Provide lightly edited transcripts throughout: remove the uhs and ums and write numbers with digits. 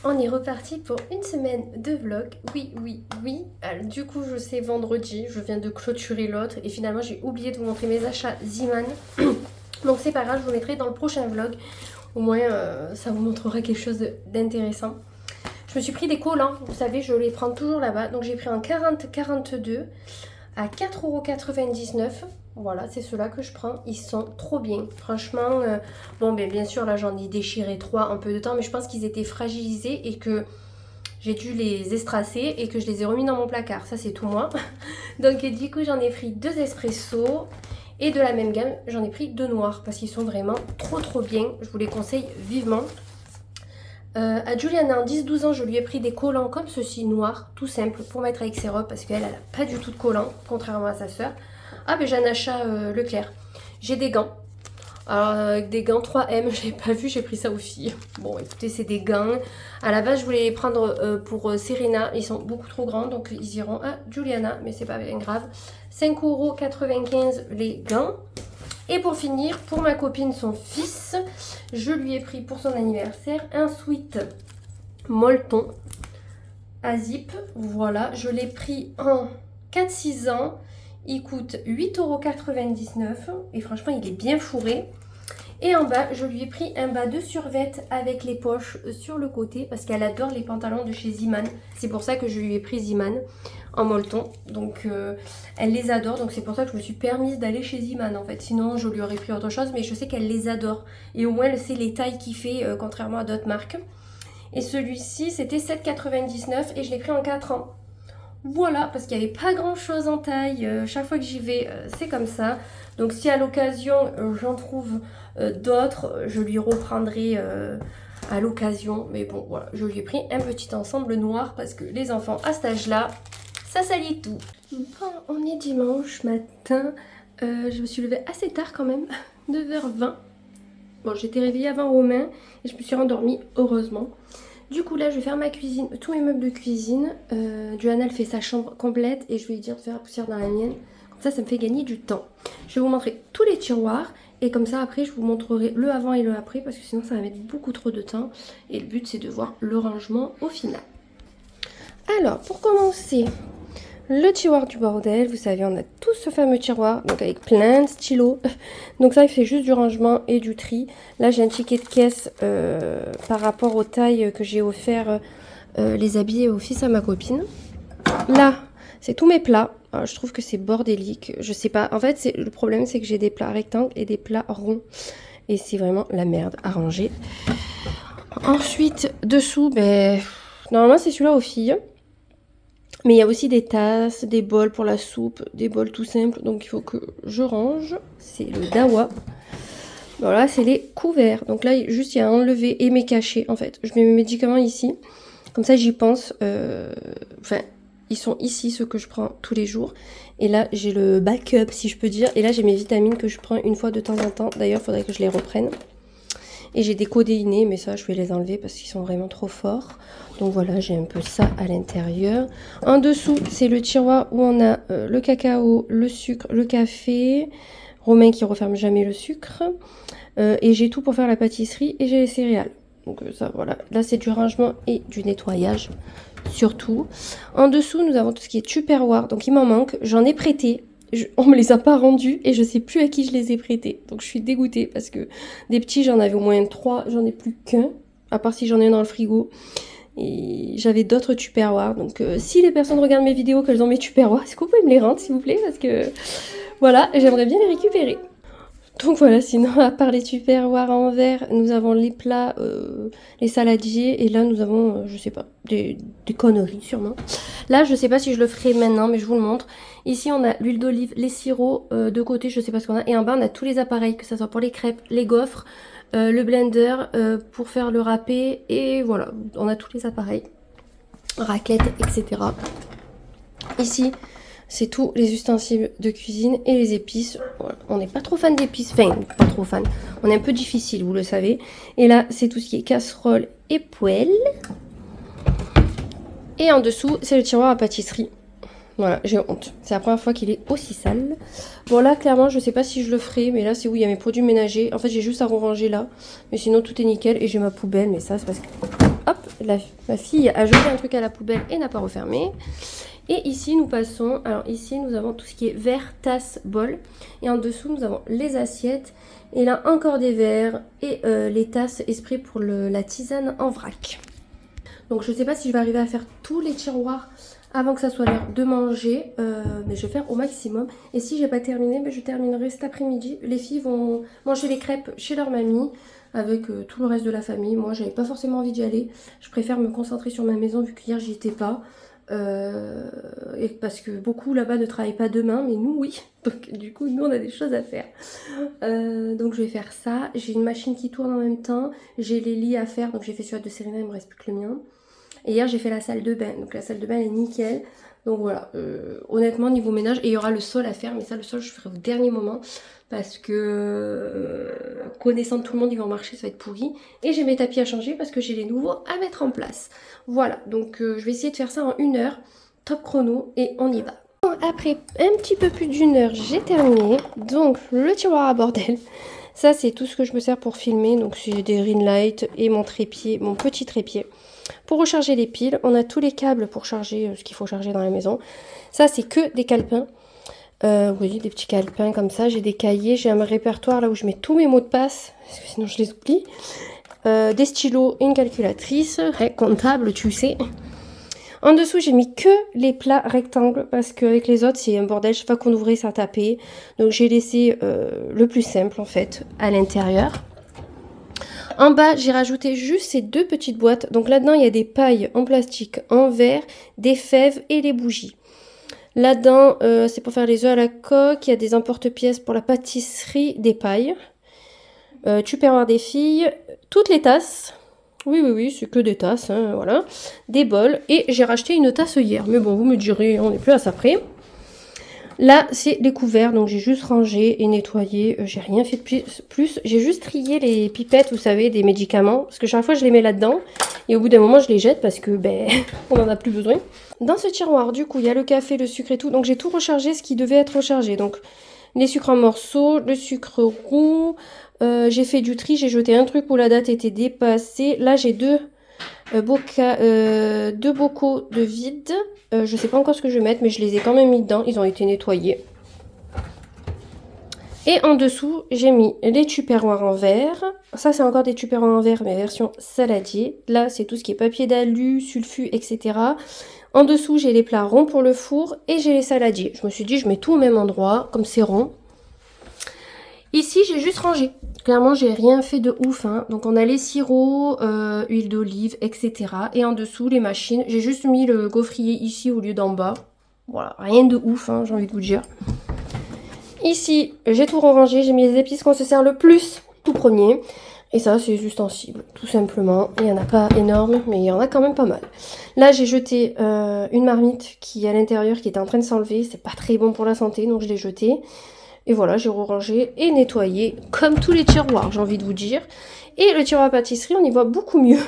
On est reparti pour une semaine de vlog. Oui, oui, oui. Alors, du coup, je sais vendredi, je viens de clôturer l'autre et finalement j'ai oublié de vous montrer mes achats Ziman. Donc c'est pas grave, je vous mettrai dans le prochain vlog. Au moins, ça vous montrera quelque chose d'intéressant. Je me suis pris des collants, vous savez, je les prends toujours là-bas. Donc j'ai pris un 40-42 à 4,99 €. Voilà, c'est ceux-là que je prends. Ils sont trop bien. Franchement, bon, ben, bien sûr, là, j'en ai déchiré 3 en peu de temps. Mais je pense qu'ils étaient fragilisés et que j'ai dû les estracer et que je les ai remis dans mon placard. Ça, c'est tout moi. Donc, du coup, j'en ai pris 2 espressos. Et de la même gamme, j'en ai pris 2 noirs parce qu'ils sont vraiment trop bien. Je vous les conseille vivement. À Juliana, en 10-12 ans, je lui ai pris des collants comme ceci, noirs, tout simple, pour mettre avec ses robes parce qu'elle n'a pas du tout de collants, contrairement à sa soeur. Ah, ben j'ai un achat Leclerc. J'ai des gants. Alors, avec des gants 3M, je n'ai pas vu, j'ai pris ça aux filles. Bon, écoutez, c'est des gants. À la base, je voulais les prendre pour Serena. Ils sont beaucoup trop grands, donc ils iront à Juliana, mais c'est pas bien grave. 5,95 € les gants. Et pour finir, pour ma copine, son fils, je lui ai pris pour son anniversaire un sweat molleton à zip. Voilà, je l'ai pris en 4-6 ans. Il coûte 8,99 € et franchement, il est bien fourré. Et en bas, je lui ai pris un bas de survêt avec les poches sur le côté parce qu'elle adore les pantalons de chez Ziman. C'est pour ça que je lui ai pris Ziman en molleton. Donc, elle les adore. Donc, c'est pour ça que je me suis permise d'aller chez Ziman en fait. Sinon, je lui aurais pris autre chose. Mais je sais qu'elle les adore. Et au moins, elle sait les tailles qu'il fait, contrairement à d'autres marques. Et celui-ci, c'était 7,99 € et je l'ai pris en 4 ans. Voilà, parce qu'il n'y avait pas grand chose en taille. Chaque fois que j'y vais, c'est comme ça. Donc si à l'occasion, j'en trouve d'autres, je lui reprendrai à l'occasion. Mais bon, voilà, je lui ai pris un petit ensemble noir parce que les enfants à cet âge-là, ça salit tout. Bon, on est dimanche matin. Je me suis levée assez tard quand même, 9h20. Bon, j'étais réveillée avant Romain et je me suis rendormie, heureusement. Du coup là je vais faire ma cuisine, tous mes meubles de cuisine. Johanna elle fait sa chambre complète et je vais lui dire de faire la poussière dans la mienne. Comme ça me fait gagner du temps. Je vais vous montrer tous les tiroirs et comme ça après je vous montrerai le avant et le après parce que sinon ça va mettre beaucoup trop de temps. Et le but c'est de voir le rangement au final. Alors pour commencer, le tiroir du bordel, vous savez on a tous ce fameux tiroir, donc avec plein de stylos. Donc ça il fait juste du rangement et du tri. Là j'ai un ticket de caisse par rapport aux tailles que j'ai offert les habits au fils à ma copine. Là c'est tous mes plats. Alors, je trouve que c'est bordélique, je sais pas. En fait le problème c'est que j'ai des plats rectangles et des plats ronds. Et c'est vraiment la merde à ranger. Ensuite dessous, ben normalement c'est celui-là aux filles. Mais il y a aussi des tasses, des bols pour la soupe, des bols tout simples. Donc il faut que je range. C'est le dawa. Voilà, c'est les couverts. Donc là, juste il y a à enlever et mes cachets en fait. Je mets mes médicaments ici. Comme ça, j'y pense. Enfin, ils sont ici, ceux que je prends tous les jours. Et là, j'ai le backup, si je peux dire. Et là, j'ai mes vitamines que je prends une fois de temps en temps. D'ailleurs, il faudrait que je les reprenne. Et j'ai des codéinés, mais ça, je vais les enlever parce qu'ils sont vraiment trop forts. Donc voilà, j'ai un peu ça à l'intérieur. En dessous, c'est le tiroir où on a le cacao, le sucre, le café. Romain qui referme jamais le sucre. Et j'ai tout pour faire la pâtisserie et j'ai les céréales. Donc ça, voilà. Là, c'est du rangement et du nettoyage, surtout. En dessous, nous avons tout ce qui est Tupperware. Donc il m'en manque. J'en ai prêté. On me les a pas rendus et je sais plus à qui je les ai prêtés. Donc je suis dégoûtée parce que des petits, j'en avais au moins 3. J'en ai plus qu'un. À part si j'en ai un dans le frigo. Et j'avais d'autres Tupperware. Donc si les personnes regardent mes vidéos, qu'elles ont mes Tupperware, est-ce que vous pouvez me les rendre s'il vous plaît? Parce que voilà, j'aimerais bien les récupérer. Donc voilà, sinon à part les Tupperware en verre, nous avons les plats, les saladiers. Et là nous avons, je sais pas, des conneries sûrement. Là je sais pas si je le ferai maintenant, mais je vous le montre. Ici on a l'huile d'olive, les sirops, de côté je sais pas ce qu'on a. Et en bas on a tous les appareils, que ce soit pour les crêpes, les gaufres, le blender pour faire le râpé. Et voilà, on a tous les appareils, raclette, etc. Ici c'est tous les ustensiles de cuisine et les épices. Voilà. On n'est pas trop fan d'épices, enfin pas trop fan. On est un peu difficile, vous le savez. Et là c'est tout ce qui est casserole et poêle. Et en dessous c'est le tiroir à pâtisserie. Voilà, j'ai honte. C'est la première fois qu'il est aussi sale. Bon là clairement je sais pas si je le ferai, mais là c'est où il y a mes produits ménagers. En fait j'ai juste à ranger là, mais sinon tout est nickel. Et j'ai ma poubelle, mais ça c'est parce que hop, ma fille a jeté un truc à la poubelle et n'a pas refermé. Et ici, nous passons... Alors ici, nous avons tout ce qui est verre, tasse, bol. Et en dessous, nous avons les assiettes. Et là, encore des verres et les tasses exprès pour la tisane en vrac. Donc, je ne sais pas si je vais arriver à faire tous les tiroirs avant que ça soit l'heure de manger. Mais je vais faire au maximum. Et si j'ai pas terminé, je terminerai cet après-midi. Les filles vont manger les crêpes chez leur mamie avec tout le reste de la famille. Moi, j'avais pas forcément envie d'y aller. Je préfère me concentrer sur ma maison vu qu'hier, j'y étais pas. Et parce que beaucoup là-bas ne travaillent pas demain, mais nous oui, donc du coup nous on a des choses à faire. Donc je vais faire ça, j'ai une machine qui tourne en même temps, j'ai les lits à faire, donc j'ai fait celui de Serena, il me reste plus que le mien. Et hier j'ai fait la salle de bain, donc la salle de bain est nickel. Donc voilà, honnêtement niveau ménage, et il y aura le sol à faire, mais ça le sol je ferai au dernier moment. Parce que connaissant tout le monde, ils vont marcher, ça va être pourri. Et j'ai mes tapis à changer parce que j'ai les nouveaux à mettre en place. Voilà, donc je vais essayer de faire ça en 1 heure. Top chrono et on y va. Après un petit peu plus d'1 heure, j'ai terminé. Donc le tiroir à bordel. Ça c'est tout ce que je me sers pour filmer. Donc c'est des ring lights et mon trépied, mon petit trépied. Pour recharger les piles, on a tous les câbles pour charger ce qu'il faut charger dans la maison. Ça c'est que des calepins. Oui, des petits calepins comme ça. J'ai des cahiers, j'ai un répertoire là où je mets tous mes mots de passe, parce que sinon je les oublie. Des stylos, une calculatrice, comptable, tu sais. En dessous, j'ai mis que les plats rectangles, parce qu'avec les autres, c'est un bordel. Chaque fois qu'on ouvrait, ça tapait. Donc j'ai laissé le plus simple, en fait, à l'intérieur. En bas, j'ai rajouté juste ces 2 petites boîtes. Donc là-dedans, il y a des pailles en plastique, en verre, des fèves et les bougies. Là-dedans, c'est pour faire les œufs à la coque. Il y a des emporte-pièces pour la pâtisserie, des pailles. Tupperware des filles. Toutes les tasses. Oui, c'est que des tasses, hein, voilà. Des bols. Et j'ai racheté une tasse hier. Mais bon, vous me direz, on n'est plus à ça près. Là, c'est les couverts. Donc, j'ai juste rangé et nettoyé. J'ai rien fait de plus. J'ai juste trié les pipettes, vous savez, des médicaments. Parce que chaque fois, je les mets là-dedans. Et au bout d'un moment, je les jette parce que, on n'en a plus besoin. Dans ce tiroir, du coup, il y a le café, le sucre et tout. Donc, j'ai tout rechargé, ce qui devait être rechargé. Donc, les sucres en morceaux, le sucre roux. J'ai fait du tri. J'ai jeté un truc où la date était dépassée. Là, j'ai 2 bocaux de vide. Je sais pas encore ce que je vais mettre, mais je les ai quand même mis dedans. Ils ont été nettoyés. Et en dessous, j'ai mis les tupperwares en verre. Ça, c'est encore des tupperwares en verre, mais version saladier. Là, c'est tout ce qui est papier d'alu, sulfu, etc. En dessous, j'ai les plats ronds pour le four et j'ai les saladiers. Je me suis dit, je mets tout au même endroit, comme c'est rond. Ici, j'ai juste rangé. Clairement, j'ai rien fait de ouf. Hein. Donc, on a les sirops, huile d'olive, etc. Et en dessous, les machines. J'ai juste mis le gaufrier ici au lieu d'en bas. Voilà, rien de ouf, hein, j'ai envie de vous dire. Ici, j'ai tout rangé. J'ai mis les épices qu'on se sert le plus, tout premier. Et ça, c'est juste en cible, tout simplement. Il n'y en a pas énorme, mais il y en a quand même pas mal. Là, j'ai jeté une marmite qui est à l'intérieur, qui était en train de s'enlever. C'est pas très bon pour la santé, donc je l'ai jetée. Et voilà, j'ai rangé et nettoyé, comme tous les tiroirs, j'ai envie de vous dire. Et le tiroir à pâtisserie, on y voit beaucoup mieux.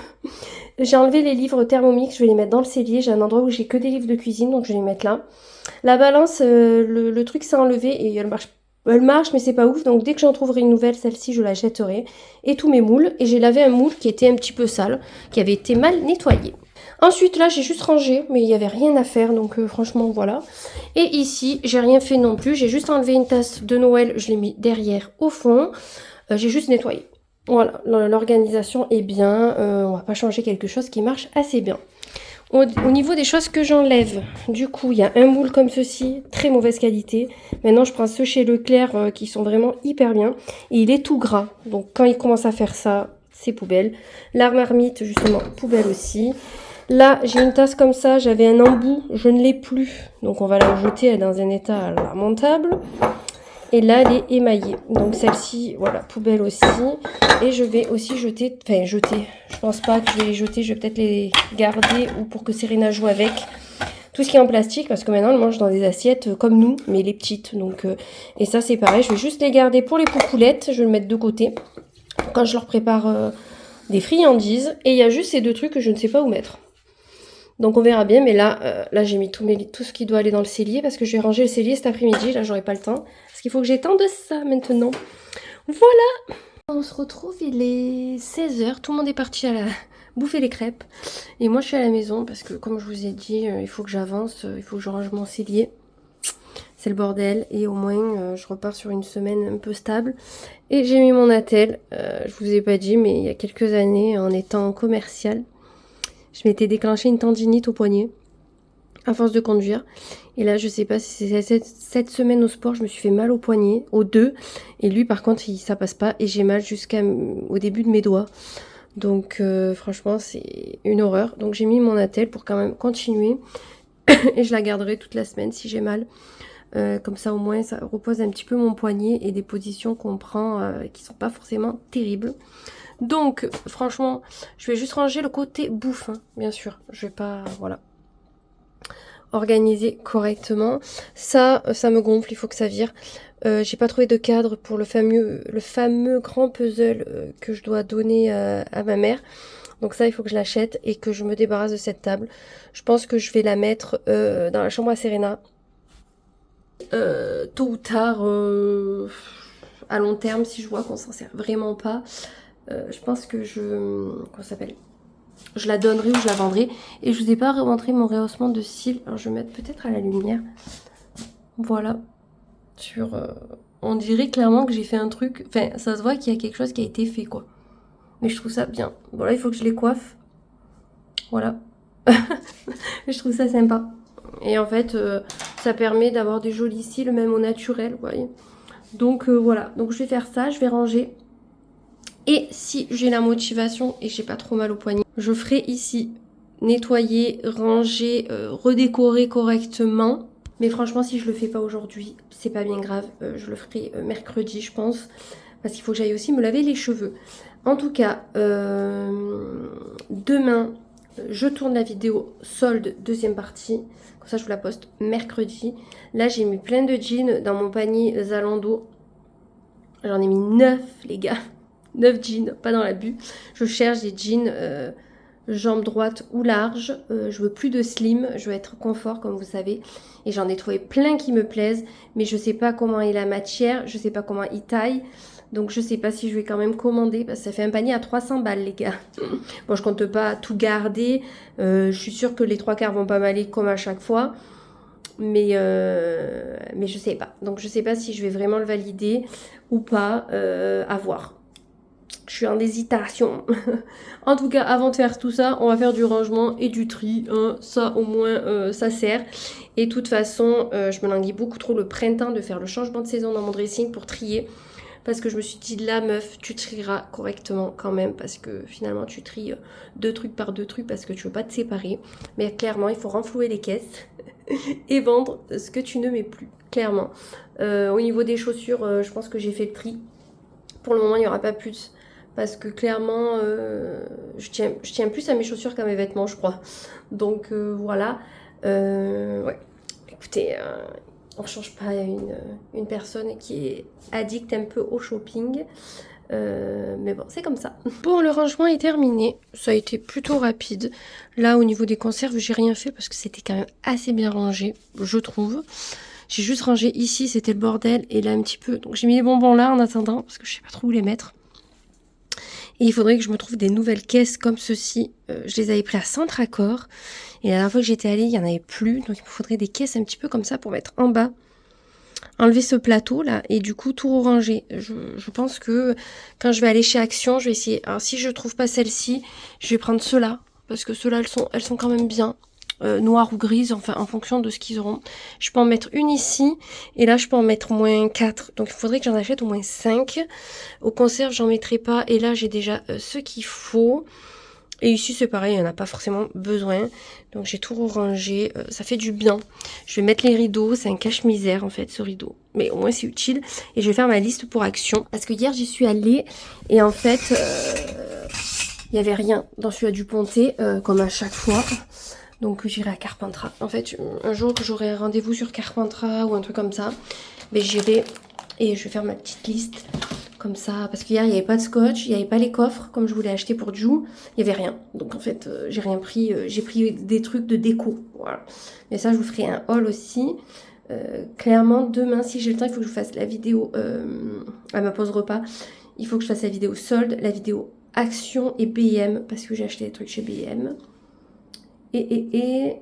J'ai enlevé les livres Thermomix, je vais les mettre dans le cellier. J'ai un endroit où j'ai que des livres de cuisine, donc je vais les mettre là. La balance, le truc s'est enlevé et elle marche, mais c'est pas ouf. Donc dès que j'en trouverai une nouvelle, celle-ci, je la jetterai. Et tous mes moules. Et j'ai lavé un moule qui était un petit peu sale, qui avait été mal nettoyé. Ensuite, là, j'ai juste rangé, mais il n'y avait rien à faire, donc franchement, voilà. Et ici, j'ai rien fait non plus. J'ai juste enlevé une tasse de Noël, je l'ai mis derrière au fond. J'ai juste nettoyé. Voilà, l'organisation est bien. On va pas changer quelque chose qui marche assez bien. Au niveau des choses que j'enlève, du coup, il y a un moule comme ceci, très mauvaise qualité. Maintenant, je prends ceux chez Leclerc qui sont vraiment hyper bien. Et il est tout gras, donc quand il commence à faire ça, c'est poubelle. La marmite, justement, poubelle aussi. Là, j'ai une tasse comme ça, j'avais un embout, je ne l'ai plus. Donc on va la jeter, elle est dans un état lamentable. Et là, elle est émaillée. Donc celle-ci, voilà, poubelle aussi. Et je vais aussi jeter, je pense pas que je vais les jeter, je vais peut-être les garder ou pour que Serena joue avec. Tout ce qui est en plastique, parce que maintenant, elle mange dans des assiettes comme nous, mais les petites. Donc, et ça, c'est pareil, je vais juste les garder pour les poupoulettes, je vais le mettre de côté. Quand je leur prépare des friandises. Et il y a juste ces 2 trucs que je ne sais pas où mettre. Donc on verra bien, mais là, j'ai mis tout ce qui doit aller dans le cellier parce que je vais ranger le cellier cet après-midi. Là, j'aurai pas le temps parce qu'il faut que j'étende ça maintenant. Voilà. On se retrouve, il est 16 h. Tout le monde est parti bouffer les crêpes. Et moi je suis à la maison parce que comme je vous ai dit, il faut que j'avance, il faut que je range mon cellier. C'est le bordel et au moins je repars sur une semaine un peu stable. Et j'ai mis mon attel, je vous ai pas dit mais il y a quelques années en étant commercial, je m'étais déclenché une tendinite au poignet à force de conduire. Et là je sais pas si c'est cette semaine au sport, je me suis fait mal au poignet, aux deux. Et lui par contre ça passe pas et j'ai mal jusqu'au début de mes doigts. Donc franchement c'est une horreur. Donc j'ai mis mon attelle pour quand même continuer. Et je la garderai toute la semaine si j'ai mal. Comme ça au moins ça repose un petit peu mon poignet et des positions qu'on prend qui sont pas forcément terribles. Donc franchement je vais juste ranger le côté bouffe hein, bien sûr. Je vais pas voilà organiser correctement. Ça me gonfle, il faut que ça vire. J'ai pas trouvé de cadre pour le fameux grand puzzle que je dois donner à ma mère. Donc ça, il faut que je l'achète et que je me débarrasse de cette table. Je pense que je vais la mettre dans la chambre à Serena. Tôt ou tard, à long terme, si je vois qu'on s'en sert vraiment pas, je pense que comment ça s'appelle, je la donnerai ou je la vendrai. Et je vous ai pas montré mon rehaussement de cils. Alors je vais mettre peut-être à la lumière. Voilà. On dirait clairement que j'ai fait un truc. Enfin, ça se voit qu'il y a quelque chose qui a été fait, quoi. Mais je trouve ça bien. Bon, là, il faut que je les coiffe. Voilà. Je trouve ça sympa. Et en fait, ça permet d'avoir des jolis cils, même au naturel, vous voyez. Donc, voilà. Donc, je vais faire ça. Je vais ranger. Et si j'ai la motivation et j'ai pas trop mal au poignet, je ferai ici nettoyer, ranger, redécorer correctement. Mais franchement, si je le fais pas aujourd'hui, c'est pas bien grave. Je le ferai mercredi, je pense. Parce qu'il faut que j'aille aussi me laver les cheveux. En tout cas, demain, je tourne la vidéo solde, deuxième partie. Comme ça, je vous la poste mercredi. Là, j'ai mis plein de jeans dans mon panier Zalando. J'en ai mis 9, les gars. 9 jeans, pas dans l'abus. Je cherche des jeans jambes droites ou larges. Je veux plus de slim, je veux être confort comme vous savez. Et j'en ai trouvé plein qui me plaisent. Mais je sais pas comment est la matière, je sais pas comment il taille. Donc je sais pas si je vais quand même commander. Parce que ça fait un panier à 300 balles les gars. Bon je compte pas tout garder. Je suis sûre que les 3/4 vont pas m'aller comme à chaque fois. Mais je sais pas. Donc je sais pas si je vais vraiment le valider ou pas. À voir. Je suis en hésitation. En tout cas, avant de faire tout ça, on va faire du rangement et du tri. Hein. Ça, au moins, ça sert. Et de toute façon, je me languis beaucoup trop le printemps de faire le changement de saison dans mon dressing pour trier. Parce que je me suis dit, là, meuf, tu trieras correctement quand même. Parce que finalement, tu tries 2 trucs par 2 trucs parce que tu veux pas te séparer. Mais clairement, il faut renflouer les caisses et vendre ce que tu ne mets plus. Clairement. Au niveau des chaussures, je pense que j'ai fait le tri. Pour le moment, il n'y aura pas plus. Parce que clairement, je tiens plus à mes chaussures qu'à mes vêtements, je crois. Donc voilà. Ouais. Écoutez, on ne change pas une personne qui est addicte un peu au shopping. Mais bon, c'est comme ça. Bon, le rangement est terminé. Ça a été plutôt rapide. Là, au niveau des conserves, j'ai rien fait parce que c'était quand même assez bien rangé, je trouve. J'ai juste rangé ici, c'était le bordel. Et là, un petit peu. Donc j'ai mis les bonbons là en attendant parce que je sais pas trop où les mettre. Et il faudrait que je me trouve des nouvelles caisses comme ceci. Je les avais pris à Centracor. Et la dernière fois que j'étais allée, il n'y en avait plus. Donc il me faudrait des caisses un petit peu comme ça pour mettre en bas. Enlever ce plateau là et du coup tout ranger. Je pense que quand je vais aller chez Action, je vais essayer. Alors si je trouve pas celle-ci, je vais prendre ceux-là. Parce que ceux-là, elles sont quand même bien. Noire ou grise, enfin en fonction de ce qu'ils auront. Je peux en mettre une ici, et là je peux en mettre au moins 4. Donc il faudrait que j'en achète au moins 5. Au conserve, j'en mettrai pas, et là j'ai déjà ce qu'il faut. Et ici c'est pareil, il n'y en a pas forcément besoin. Donc j'ai tout rangé, ça fait du bien. Je vais mettre les rideaux, c'est un cache-misère en fait ce rideau. Mais au moins c'est utile. Et je vais faire ma liste pour Action. Parce que hier j'y suis allée, et en fait, il n'y avait rien dans celui-là du Pontet, comme à chaque fois. Donc j'irai à Carpentras. En fait, un jour que j'aurai un rendez-vous sur Carpentras ou un truc comme ça, mais j'irai et je vais faire ma petite liste comme ça. Parce qu'hier, il n'y avait pas de scotch, il n'y avait pas les coffres comme je voulais acheter pour Jou. Il n'y avait rien. Donc en fait, j'ai rien pris. J'ai pris des trucs de déco. Voilà. Mais ça, je vous ferai un haul aussi. Clairement, demain, si j'ai le temps, il faut que je fasse la vidéo à ma pause repas. Il faut que je fasse la vidéo solde, la vidéo Action et BM, parce que j'ai acheté des trucs chez BM. Et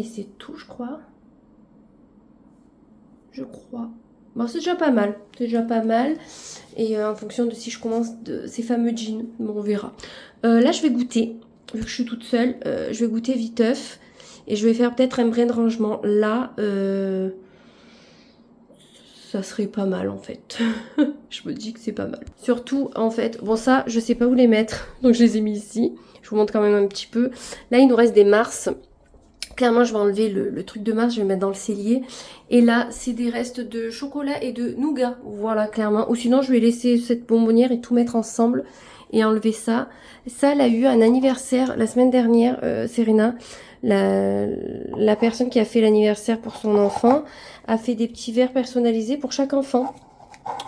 c'est tout, je crois. Bon, c'est déjà pas mal. C'est déjà pas mal. Et en fonction de si je commence de ces fameux jeans, bon, on verra. Là, je vais goûter. Vu que je suis toute seule, je vais goûter viteuf. Et je vais faire peut-être un brin de rangement. Là, ça serait pas mal en fait. Je me dis que c'est pas mal. Surtout, en fait, bon ça, je sais pas où les mettre. Donc je les ai mis ici. Je vous montre quand même un petit peu. Là, il nous reste des Mars. Clairement, je vais enlever le truc de Mars, je vais mettre dans le cellier. Et là, c'est des restes de chocolat et de nougat. Voilà, clairement. Ou sinon, je vais laisser cette bonbonnière et tout mettre ensemble et enlever ça. Ça, elle a eu un anniversaire la semaine dernière, Serena. La personne qui a fait l'anniversaire pour son enfant a fait des petits verres personnalisés pour chaque enfant.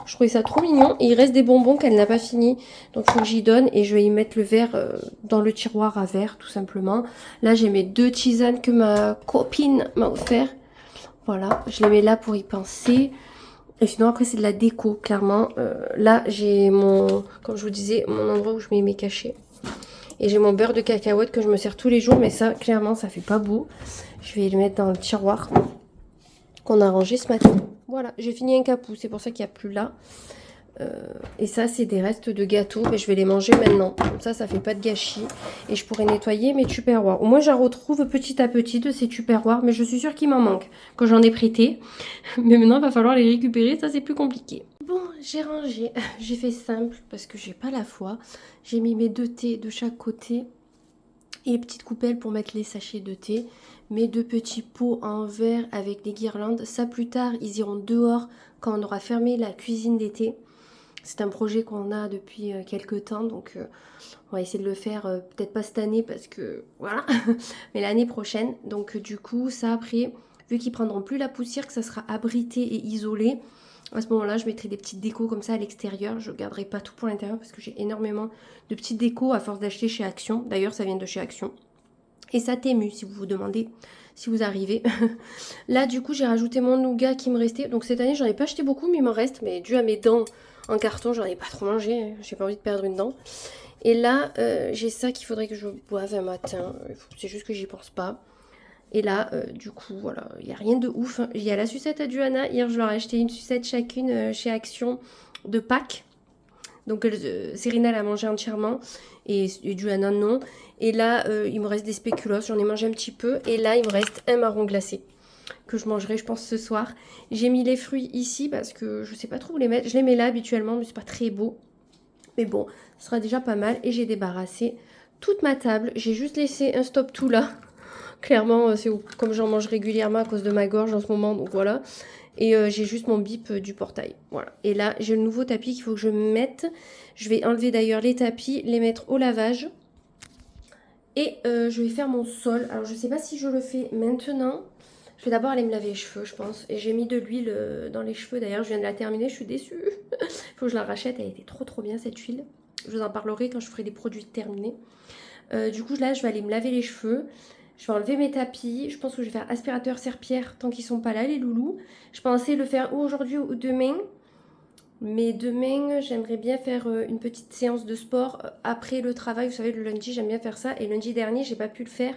Je trouvais ça trop mignon. Et il reste des bonbons qu'elle n'a pas fini. Donc il faut que j'y donne. Et je vais y mettre le verre dans le tiroir à verre, tout simplement. Là, j'ai mes 2 tisanes que ma copine m'a offert. Voilà, je les mets là pour y penser. Et sinon, après, c'est de la déco, clairement. Là, j'ai mon, comme je vous disais, mon endroit où je mets mes cachets. Et j'ai mon beurre de cacahuète que je me sers tous les jours. Mais ça, clairement, ça fait pas beau. Je vais le mettre dans le tiroir qu'on a rangé ce matin. Voilà, j'ai fini un capou, c'est pour ça qu'il n'y a plus là. Et ça, c'est des restes de gâteaux, mais je vais les manger maintenant. Comme ça fait pas de gâchis. Et je pourrais nettoyer mes tupperwares. Au moins, j'en retrouve petit à petit de ces tupperwares, mais je suis sûre qu'il m'en manque quand j'en ai prêté. Mais maintenant, il va falloir les récupérer, ça c'est plus compliqué. Bon, j'ai rangé. J'ai fait simple parce que j'ai pas la foi. J'ai mis mes 2 thés de chaque côté. Et petites coupelles pour mettre les sachets de thé. Mes 2 petits pots en verre avec des guirlandes. Ça, plus tard, ils iront dehors quand on aura fermé la cuisine d'été. C'est un projet qu'on a depuis quelques temps. Donc, on va essayer de le faire peut-être pas cette année parce que voilà. Mais l'année prochaine. Donc, du coup, ça après, vu qu'ils prendront plus la poussière, que ça sera abrité et isolé. À ce moment-là, je mettrai des petites décos comme ça à l'extérieur. Je ne garderai pas tout pour l'intérieur parce que j'ai énormément de petites décos à force d'acheter chez Action. D'ailleurs, ça vient de chez Action. Et ça Temu, si vous vous demandez, si vous arrivez. Là, du coup, j'ai rajouté mon nougat qui me restait. Donc cette année, j'en ai pas acheté beaucoup, mais il m'en reste. Mais dû à mes dents en carton, j'en ai pas trop mangé. J'ai pas envie de perdre une dent. Et là, j'ai ça qu'il faudrait que je boive un matin. C'est juste que j'y pense pas. Et là, du coup, voilà, il n'y a rien de ouf. Il y a la sucette à Duana. Hier, je leur ai acheté une sucette chacune chez Action de Pâques. Donc, Serena l'a mangé entièrement et Duana non. Et là, il me reste des spéculoos. J'en ai mangé un petit peu. Et là, il me reste un marron glacé que je mangerai, je pense, ce soir. J'ai mis les fruits ici parce que je sais pas trop où les mettre. Je les mets là habituellement, mais c'est pas très beau. Mais bon, ce sera déjà pas mal. Et j'ai débarrassé toute ma table. J'ai juste laissé un stop tout là. Clairement, c'est comme j'en mange régulièrement à cause de ma gorge en ce moment, donc voilà. Et j'ai juste mon bip du portail, voilà. Et là, j'ai le nouveau tapis qu'il faut que je mette. Je vais enlever d'ailleurs les tapis, les mettre au lavage. Et je vais faire mon sol. Alors, je sais pas si je le fais maintenant. Je vais d'abord aller me laver les cheveux, je pense. Et j'ai mis de l'huile dans les cheveux. D'ailleurs, je viens de la terminer, je suis déçue. Il faut que je la rachète, elle était trop bien cette huile. Je vous en parlerai quand je ferai des produits terminés. Du coup, là, je vais aller me laver les cheveux. Je vais enlever mes tapis. Je pense que je vais faire aspirateur serpillère tant qu'ils sont pas là, les loulous. Je pensais le faire aujourd'hui ou demain. Mais demain, j'aimerais bien faire une petite séance de sport après le travail. Vous savez, le lundi, j'aime bien faire ça. Et lundi dernier, j'ai pas pu le faire.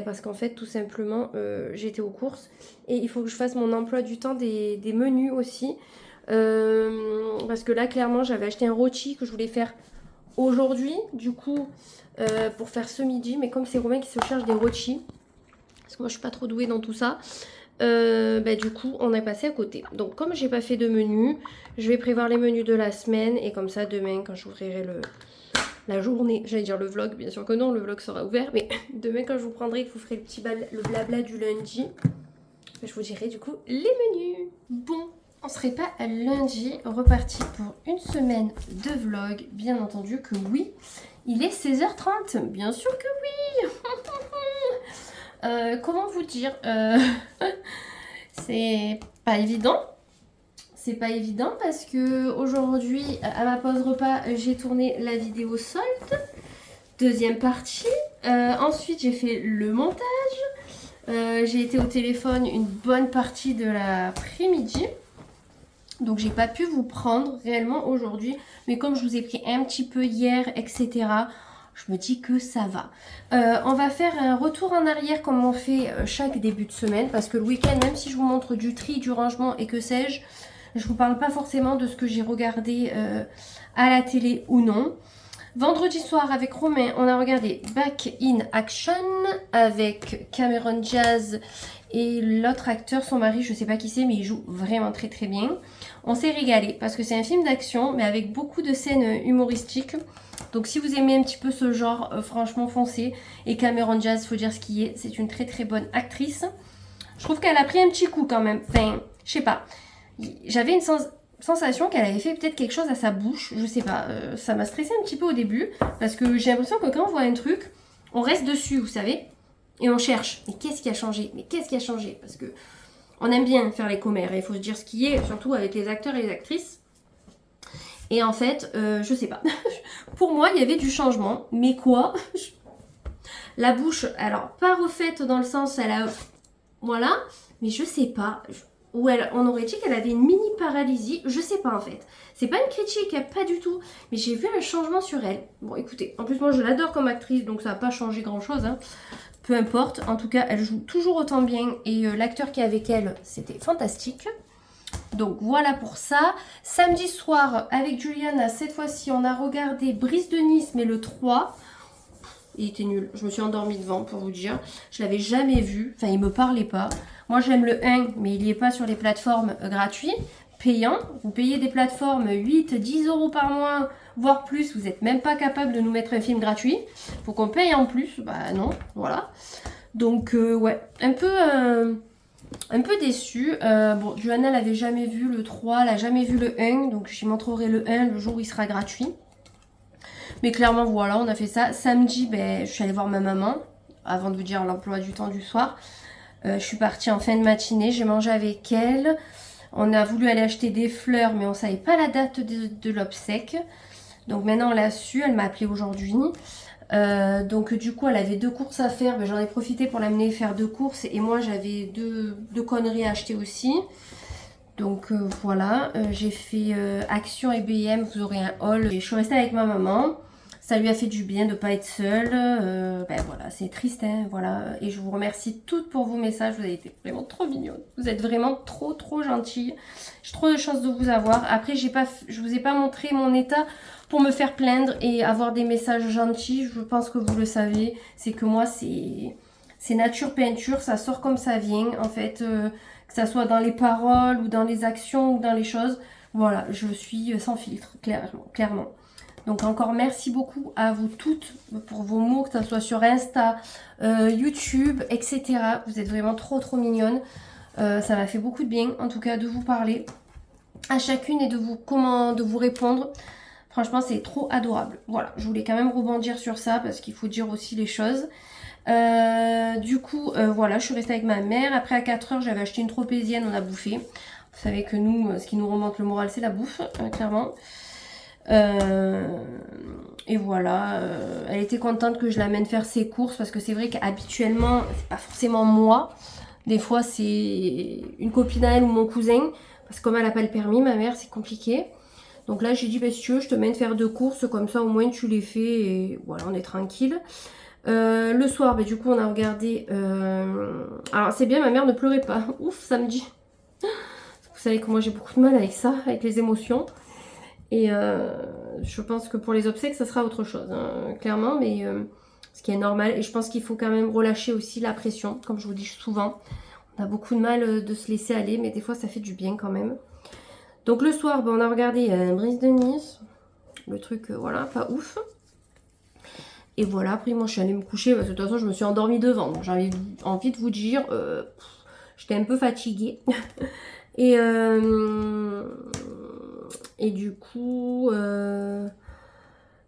Parce qu'en fait, tout simplement, j'étais aux courses. Et il faut que je fasse mon emploi du temps des menus aussi. Parce que là, clairement, j'avais acheté un rôti que je voulais faire aujourd'hui. Du coup... pour faire ce midi, mais comme c'est Romain qui se charge des rôtis, parce que moi je suis pas trop douée dans tout ça, du coup on est passé à côté. Donc comme j'ai pas fait de menu, je vais prévoir les menus de la semaine et comme ça demain quand j'ouvrirai la journée, j'allais dire le vlog, bien sûr que non, le vlog sera ouvert, mais demain quand je vous prendrai, que vous ferez le blabla du lundi, je vous dirai du coup les menus. Bon, on serait pas à lundi reparti pour une semaine de vlog, bien entendu que oui. Il est 16h30, bien sûr que oui. Comment vous dire, c'est pas évident. C'est pas évident parce que aujourd'hui, à ma pause repas, j'ai tourné la vidéo solde. Deuxième partie. Ensuite, j'ai fait le montage. J'ai été au téléphone une bonne partie de l'après-midi. Donc j'ai pas pu vous prendre réellement aujourd'hui. Mais comme je vous ai pris un petit peu hier, etc., je me dis que ça va. On va faire un retour en arrière comme on fait chaque début de semaine. Parce que le week-end, même si je vous montre du tri, du rangement et que sais-je, je vous parle pas forcément de ce que j'ai regardé à la télé ou non. Vendredi soir avec Romain, on a regardé Back in Action avec Cameron Diaz et l'autre acteur, son mari, je sais pas qui c'est, mais il joue vraiment très très bien. On s'est régalé parce que c'est un film d'action, mais avec beaucoup de scènes humoristiques. Donc si vous aimez un petit peu ce genre, franchement foncez. Et Cameron Diaz, faut dire ce qui est, c'est une très très bonne actrice. Je trouve qu'elle a pris un petit coup quand même. Enfin, je sais pas. J'avais une sensation qu'elle avait fait peut-être quelque chose à sa bouche. Je sais pas. Ça m'a stressé un petit peu au début. Parce que j'ai l'impression que quand on voit un truc, on reste dessus, vous savez. Et on cherche. Mais qu'est-ce qui a changé? Mais qu'est-ce qui a changé? Parce que on aime bien faire les commères. Il faut se dire ce qui est, surtout avec les acteurs et les actrices. Et en fait, je sais pas. Pour moi, il y avait du changement. Mais quoi? La bouche, alors, pas refaite dans le sens, elle a... Voilà. Mais je sais pas. Ou on aurait dit qu'elle avait une mini paralysie. Je sais pas en fait. C'est pas une critique, pas du tout. Mais j'ai vu un changement sur elle. Bon, écoutez. En plus, moi, je l'adore comme actrice. Donc, ça n'a pas changé grand-chose. Hein. Peu importe. En tout cas, elle joue toujours autant bien. Et l'acteur qui est avec elle, c'était fantastique. Donc voilà pour ça. Samedi soir, avec Juliana, cette fois-ci, on a regardé Brise de Nice, mais le 3. Il était nul. Je me suis endormie devant, pour vous dire. Je l'avais jamais vu. Enfin, il me parlait pas. Moi, j'aime le 1, mais il n'y est pas sur les plateformes gratuites. Payant. Vous payez des plateformes 8, 10 euros par mois, voire plus. Vous n'êtes même pas capable de nous mettre un film gratuit. Faut qu'on paye en plus. Bah non, voilà. Donc, ouais, un peu déçue. Bon, Johanna l'avait jamais vu le 3, elle n'a jamais vu le 1. Donc, j'y montrerai le 1 le jour où il sera gratuit. Mais clairement, voilà, on a fait ça. Samedi, ben, je suis allée voir ma maman. Avant de vous dire l'emploi du temps du soir. Je suis partie en fin de matinée. J'ai mangé avec elle. On a voulu aller acheter des fleurs, mais on ne savait pas la date de l'obsèque. Donc maintenant, on l'a su. Elle m'a appelé aujourd'hui. Donc du coup, elle avait 2 courses à faire. Ben, j'en ai profité pour l'amener faire 2 courses. Et moi, j'avais deux conneries à acheter aussi. Donc voilà, j'ai fait Action et BM, vous aurez un haul. Et je suis restée avec ma maman. Ça lui a fait du bien de ne pas être seule. Ben voilà, c'est triste, hein, voilà. Et je vous remercie toutes pour vos messages. Vous avez été vraiment trop mignonnes. Vous êtes vraiment trop, trop gentilles. J'ai trop de chance de vous avoir. Après, je vous ai pas montré mon état pour me faire plaindre et avoir des messages gentils. Je pense que vous le savez. C'est que moi, c'est nature peinture. Ça sort comme ça vient, en fait. Que ça soit dans les paroles ou dans les actions ou dans les choses. Voilà, je suis sans filtre, clairement. Donc encore merci beaucoup à vous toutes pour vos mots, que ce soit sur Insta, YouTube, etc. Vous êtes vraiment trop trop mignonnes. Ça m'a fait beaucoup de bien, en tout cas, de vous parler à chacune et de vous répondre. Franchement, c'est trop adorable. Voilà, je voulais quand même rebondir sur ça parce qu'il faut dire aussi les choses. Du coup, voilà, je suis restée avec ma mère. Après, à 4 h, j'avais acheté une tropézienne, on a bouffé. Vous savez que nous, ce qui nous remonte le moral, c'est la bouffe, clairement. Et voilà, elle était contente que je l'amène faire ses courses parce que c'est vrai qu'habituellement, c'est pas forcément moi. Des fois, c'est une copine à elle ou mon cousin. Parce que comme elle n'a pas le permis, ma mère, c'est compliqué. Donc là, j'ai dit, bah, si tu veux, je te mène faire 2 courses. Comme ça, au moins, tu les fais et voilà, on est tranquille. Le soir, bah, du coup, on a regardé... Alors, c'est bien, ma mère ne pleurait pas. Ouf, samedi. Vous savez que moi, j'ai beaucoup de mal avec ça, avec les émotions. Et je pense que pour les obsèques, ça sera autre chose, hein, clairement. Mais ce qui est normal. Et je pense qu'il faut quand même relâcher aussi la pression, comme je vous dis souvent. On a beaucoup de mal de se laisser aller, mais des fois, ça fait du bien quand même. Donc le soir, bah, on a regardé Brise de Nice. Le truc, voilà, pas ouf. Et voilà, après moi je suis allée me coucher parce que de toute façon je me suis endormie devant. Donc j'avais envie de vous dire, j'étais un peu fatiguée. et du coup... ah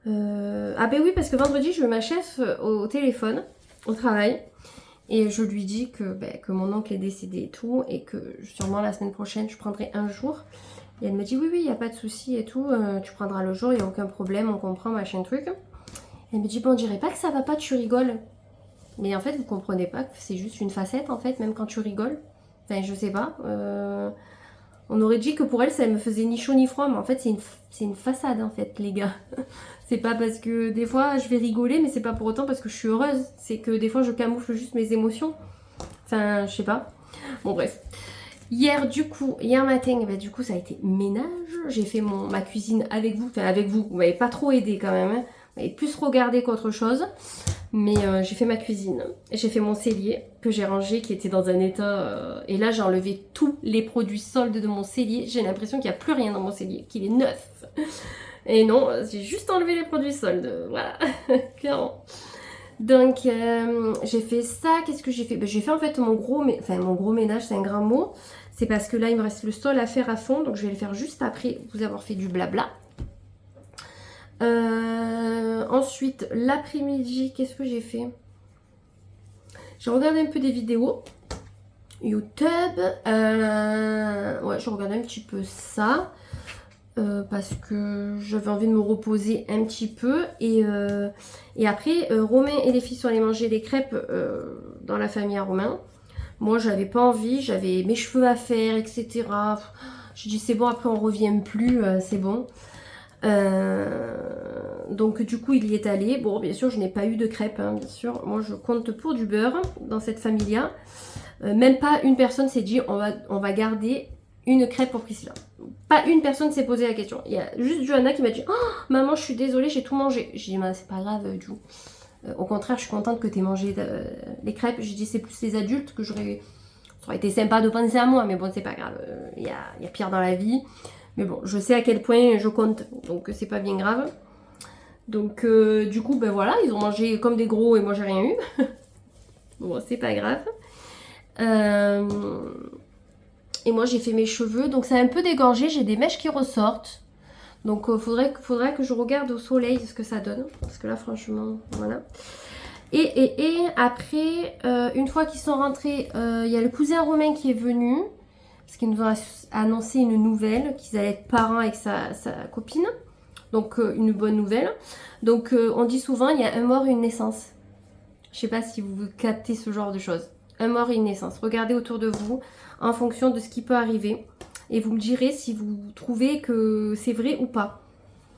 ben oui, parce que vendredi je ma chef au téléphone, au travail. Et je lui dis que mon oncle est décédé et tout. Et que sûrement la semaine prochaine je prendrai un jour. Et elle me dit oui, il n'y a pas de souci et tout. Tu prendras le jour, il n'y a aucun problème, on comprend, machin truc. Elle me dit, bon, on dirait pas que ça va pas, tu rigoles. Mais en fait, vous comprenez pas que c'est juste une facette, en fait, même quand tu rigoles. Enfin, je sais pas. On aurait dit que pour elle, ça me faisait ni chaud ni froid, mais en fait, c'est une façade, en fait, les gars. C'est pas parce que des fois, je vais rigoler, mais c'est pas pour autant parce que je suis heureuse. C'est que des fois, je camoufle juste mes émotions. Enfin, je sais pas. Bon, bref. Hier matin, bah, du coup, ça a été ménage. J'ai fait ma cuisine avec vous. Enfin, avec vous. Vous m'avez pas trop aidé quand même. Hein. Vous m'avez plus regardé qu'autre chose. Mais j'ai fait ma cuisine. J'ai fait mon cellier que j'ai rangé, qui était dans un état... Et là, j'ai enlevé tous les produits soldes de mon cellier. J'ai l'impression qu'il n'y a plus rien dans mon cellier, qu'il est neuf. Et non, j'ai juste enlevé les produits soldes. Voilà, clairement. Donc, j'ai fait ça. Qu'est-ce que j'ai fait? Ben, j'ai fait en fait mon gros ménage, c'est un grand mot. C'est parce que là, il me reste le sol à faire à fond. Donc, je vais le faire juste après vous avoir fait du blabla. Ensuite, l'après-midi, qu'est-ce que j'ai fait? J'ai regardé un peu des vidéos YouTube. Ouais, je regardais un petit peu ça. Parce que j'avais envie de me reposer un petit peu. Et après, Romain et les filles sont allés manger des crêpes dans la famille à Romain. Moi, j'avais pas envie. J'avais mes cheveux à faire, etc. J'ai dit, c'est bon, après on revient plus. C'est bon. Donc du coup il y est allé. Bon bien sûr je n'ai pas eu de crêpes hein, bien sûr. Moi je compte pour du beurre dans cette famille-là. Même pas une personne s'est dit on va garder une crêpe pour Priscilla. Pas une personne s'est posé la question. Il y a juste Johanna qui m'a dit oh, maman je suis désolée j'ai tout mangé. J'ai dit c'est pas grave Ju. Au contraire je suis contente que tu aies mangé les crêpes. J'ai dit c'est plus les adultes que j'aurais... Ça aurait été sympa de penser à moi mais bon c'est pas grave. Il y a pire dans la vie. Mais bon, je sais à quel point je compte, donc c'est pas bien grave. Donc du coup, ben voilà, ils ont mangé comme des gros et moi j'ai rien eu. Bon, c'est pas grave. Et moi j'ai fait mes cheveux, donc c'est un peu dégorgé, j'ai des mèches qui ressortent. Donc faudrait que je regarde au soleil ce que ça donne. Parce que là franchement, voilà. Et après, une fois qu'ils sont rentrés, il y a le cousin Romain qui est venu. Parce qu'il nous a annoncé une nouvelle, qu'ils allaient être parents avec sa copine. Donc une bonne nouvelle. Donc on dit souvent, il y a un mort et une naissance. Je sais pas si vous captez ce genre de choses. Un mort et une naissance. Regardez autour de vous en fonction de ce qui peut arriver. Et vous me direz si vous trouvez que c'est vrai ou pas.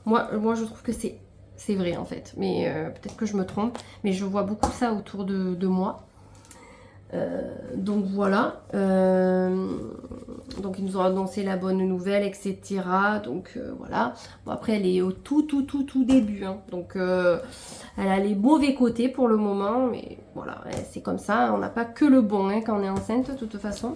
Moi je trouve que c'est vrai en fait. Mais peut-être que je me trompe. Mais je vois beaucoup ça autour de moi. Donc voilà, donc ils nous ont annoncé la bonne nouvelle, etc. Donc voilà. Bon, après elle est au tout début, hein. Donc elle a les mauvais côtés pour le moment, mais voilà, c'est comme ça. On n'a pas que le bon hein, quand on est enceinte, de toute façon.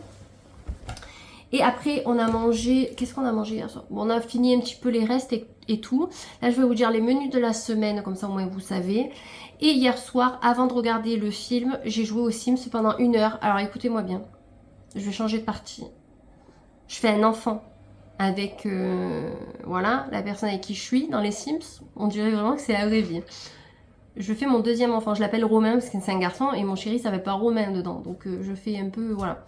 Et après on a mangé, qu'est-ce qu'on a mangé hier soir? Bon, on a fini un petit peu les restes et tout. Là je vais vous dire les menus de la semaine, comme ça au moins vous savez. Et hier soir, avant de regarder le film, j'ai joué aux Sims pendant 1 heure. Alors écoutez-moi bien, je vais changer de partie. Je fais un enfant avec voilà, la personne avec qui je suis dans les Sims. On dirait vraiment que c'est la vraie vie. Je fais mon deuxième enfant, je l'appelle Romain parce que c'est un garçon et mon chéri ça va pas Romain dedans. Donc je fais un peu, voilà.